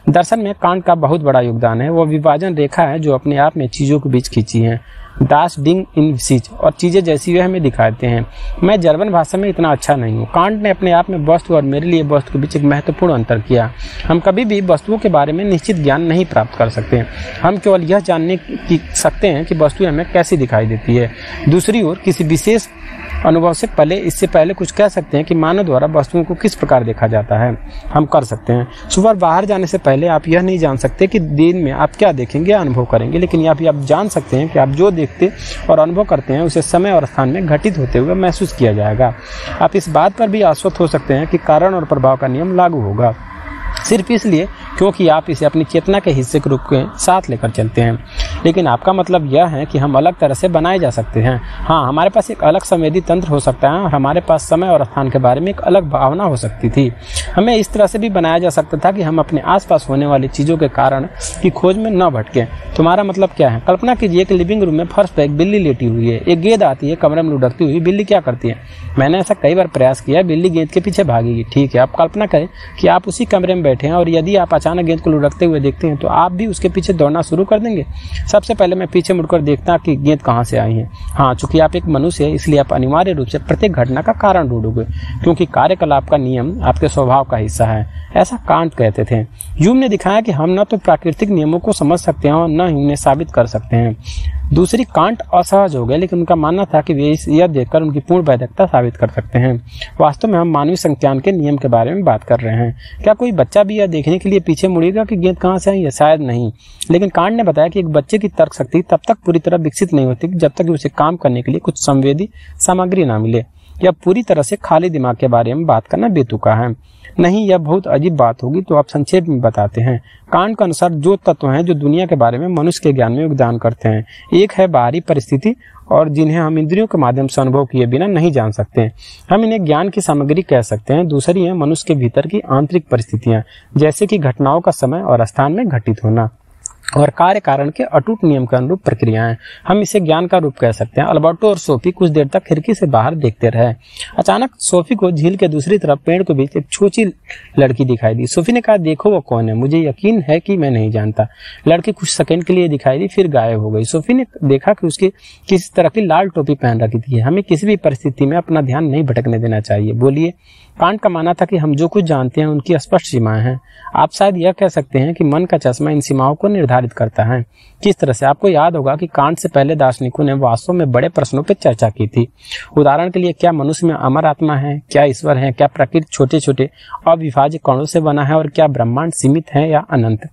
दर्शन में कांट का बहुत बड़ा योगदान है। वह विभाजन रेखा है जो अपने आप में चीजों के बीच खींची है। दास डिंग इन सीज, और चीजें जैसी वे हमें दिखाते हैं। मैं जर्मन भाषा में इतना अच्छा नहीं हूँ। कांट ने अपने आप में वस्तु और मेरे लिए वस्तु के बीच एक महत्वपूर्ण अंतर किया। हम कभी भी वस्तुओं के बारे में निश्चित ज्ञान नहीं प्राप्त कर सकते, हम केवल यह जानने की सकते हैं कि वस्तुएं हमें कैसी दिखाई देती है। दूसरी ओर किसी विशेष अनुभव से पहले, इससे पहले कुछ कह सकते हैं कि मानव द्वारा वस्तुओं को किस प्रकार देखा जाता है, हम कर सकते हैं। सुबह बाहर जाने से पहले आप यह नहीं जान सकते कि दिन में आप क्या देखेंगे या अनुभव करेंगे, लेकिन आप जान सकते हैं कि आप जो देखते और अनुभव करते हैं उसे समय और स्थान में घटित होते हुए महसूस किया जाएगा। आप इस बात पर भी आश्वस्त हो सकते हैं कि कारण और प्रभाव का नियम लागू होगा, सिर्फ इसलिए क्योंकि आप इसे अपनी चेतना के हिस्से के रूप के साथ लेकर चलते हैं। लेकिन आपका मतलब यह है कि हम अलग तरह से बनाए जा सकते हैं। हाँ, हमारे पास एक अलग संवेदी तंत्र हो सकता है और हमारे पास समय और स्थान के बारे में एक अलग भावना हो सकती थी। हमें इस तरह से भी बनाया जा सकता था कि हम अपने आसपास होने वाली चीजों के कारण की खोज में न भटके। तुम्हारा मतलब क्या है? कल्पना कीजिए कि लिविंग रूम में फर्श पर एक बिल्ली लेटी हुई है। एक गेंद आती है, कमरे में लुढ़कती हुई। बिल्ली क्या करती है? मैंने ऐसा कई बार प्रयास किया, बिल्ली गेंद के पीछे भागेगी। ठीक है, आप कल्पना करें कि आप उसी कमरे में बैठे हैं और यदि आप अचानक गेंद को लुढ़कते हुए देखते हैं तो आप भी उसके पीछे दौड़ना शुरू कर देंगे। सबसे पहले मैं पीछे मुड़कर देखता कि गेंद कहां से आई है। हाँ, चूंकि आप एक मनुष्य है इसलिए आप अनिवार्य रूप से प्रत्येक घटना का कारण ढूंढोगे क्योंकि कार्यकलाप का नियम आपके स्वभाव का हिस्सा है, ऐसा कांट कहते थे। ह्यूम ने दिखाया कि हम न तो प्राकृतिक नियमों को समझ सकते हैं और न ही उन्हें साबित कर सकते हैं। दूसरी, कांट असहज हो गए, लेकिन उनका मानना था कि वे यह देखकर उनकी पूर्ण वैधता साबित कर सकते हैं। वास्तव में हम मानवीय संज्ञान के नियम के बारे में बात कर रहे हैं। क्या कोई बच्चा भी यह देखने के लिए पीछे मुड़ेगा कि गेंद कहां से आई है? शायद नहीं। लेकिन कांट ने बताया कि एक बच्चे की तर्क शक्ति तब तक पूरी तरह विकसित नहीं होती जब तक उसे काम करने के लिए कुछ संवेदी सामग्री न मिले। यह पूरी तरह से खाली दिमाग के बारे में बात करना बेतुका है। नहीं, यह बहुत अजीब बात होगी, तो आप संक्षेप में बताते हैं। कांट के अनुसार जो तत्व हैं जो दुनिया के बारे में मनुष्य के ज्ञान में योगदान करते हैं, एक है बाहरी परिस्थिति और जिन्हें हम इंद्रियों के माध्यम से अनुभव किए बिना नहीं जान सकते। हम इन्हें ज्ञान की सामग्री कह सकते हैं। दूसरी है मनुष्य के भीतर की आंतरिक परिस्थितियां, जैसे कि घटनाओं का समय और स्थान में घटित होना और कार्य कारण के अटूट नियम के अनुरूप प्रक्रियाएं। हम इसे ज्ञान का रूप कह सकते हैं। अल्बर्टो और सोफी कुछ देर तक खिड़की से बाहर देखते रहे। अचानक सोफी को झील के दूसरी तरफ पेड़ के बीच एक छोटी लड़की दिखाई दी। सोफी ने कहा, देखो वो कौन है? मुझे यकीन है कि मैं नहीं जानता। लड़की कुछ सेकंड के लिए दिखाई दी, फिर गायब हो गई। सोफी ने देखा कि उसकी किसी तरह की लाल टोपी पहन रखी थी। हमें किसी भी परिस्थिति में अपना ध्यान नहीं भटकने देना चाहिए। बोलिए। कांट का मानना था कि हम जो कुछ जानते हैं उनकी स्पष्ट सीमाएं हैं। आप शायद यह कह सकते हैं कि मन का चश्मा इन सीमाओं को निर्धारित करता है। किस तरह से? आपको याद होगा कि कांट से पहले दार्शनिकों ने वास्तव में बड़े प्रश्नों पर चर्चा की थी। उदाहरण के लिए, क्या मनुष्य में अमर आत्मा है? क्या ईश्वर है? क्या प्रकृति छोटे छोटे अविभाज्य कणों से बना है? और क्या ब्रह्मांड सीमित है या अनंत?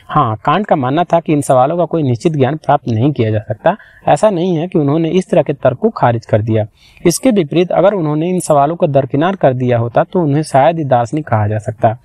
हाँ, कांट का मानना था कि इन सवालों का कोई निश्चित ज्ञान प्राप्त नहीं किया जा सकता। ऐसा नहीं है कि उन्होंने इस तरह के तर्क को खारिज कर दिया। इसके विपरीत, अगर उन्होंने इन सवालों को दरकिनार कर दिया होता तो उन्हें शायद ही दार्शनिक कहा जा सकता।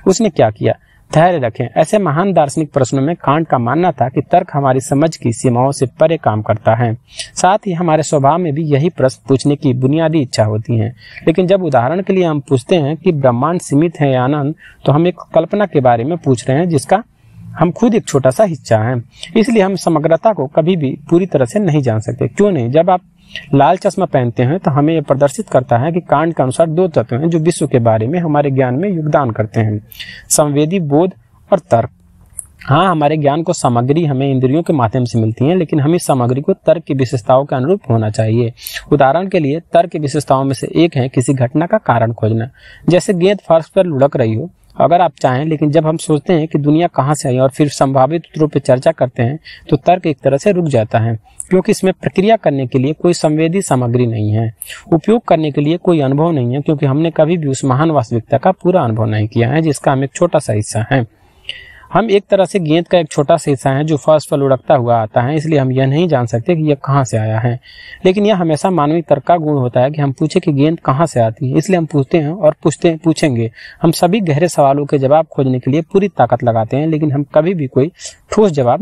उसने क्या किया? धैर्य रखें। ऐसे महान दार्शनिक प्रश्नों में कांट का मानना था कि तर्क हमारी समझ की सीमाओं से परे काम करता है। साथ ही हमारे स्वभाव में भी यही प्रश्न पूछने की बुनियादी इच्छा होती है। लेकिन जब उदाहरण के लिए हम पूछते हैं कि ब्रह्मांड सीमित है या अनंत, तो हम एक कल्पना के बारे में पूछ रहे हैं जिसका हम खुद एक छोटा सा हिस्सा हैं। इसलिए हम समग्रता को कभी भी पूरी तरह से नहीं जान सकते। क्यों नहीं? जब आप लाल चश्मा पहनते हैं तो हमें यह प्रदर्शित करता है कि कांट के अनुसार 2 तत्व हैं जो विश्व के बारे में हमारे ज्ञान में योगदान करते हैं, संवेदी बोध और तर्क। हाँ, हमारे ज्ञान को सामग्री हमें इंद्रियों के माध्यम से मिलती है, लेकिन हमें सामग्री को तर्क की विशेषताओं के अनुरूप होना चाहिए। उदाहरण के लिए तर्क की विशेषताओं में से एक है किसी घटना का कारण खोजना। जैसे गेंद फर्श पर लुढ़क रही हो, अगर आप चाहें, लेकिन जब हम सोचते हैं कि दुनिया कहाँ से आई और फिर संभावित उत्तरों पर चर्चा करते हैं तो तर्क एक तरह से रुक जाता है, क्योंकि इसमें प्रक्रिया करने के लिए कोई संवेदी सामग्री नहीं है, उपयोग करने के लिए कोई अनुभव नहीं है, क्योंकि हमने कभी भी उस महान वास्तविकता का पूरा अनुभव नहीं किया है जिसका हम एक छोटा सा हिस्सा है। हम एक तरह से गेंद का एक छोटा सा हिस्सा है जो फर्श पर लुढ़कता हुआ आता है, इसलिए हम यह नहीं जान सकते कि यह कहाँ से आया है। लेकिन यह हमेशा मानवीय तर्क का गुण होता है कि हम पूछे कि गेंद कहाँ से आती है, इसलिए हम पूछते हैं और पूछेंगे। हम सभी गहरे सवालों के जवाब खोजने के लिए पूरी ताकत लगाते हैं, लेकिन हम कभी भी कोई ठोस जवाब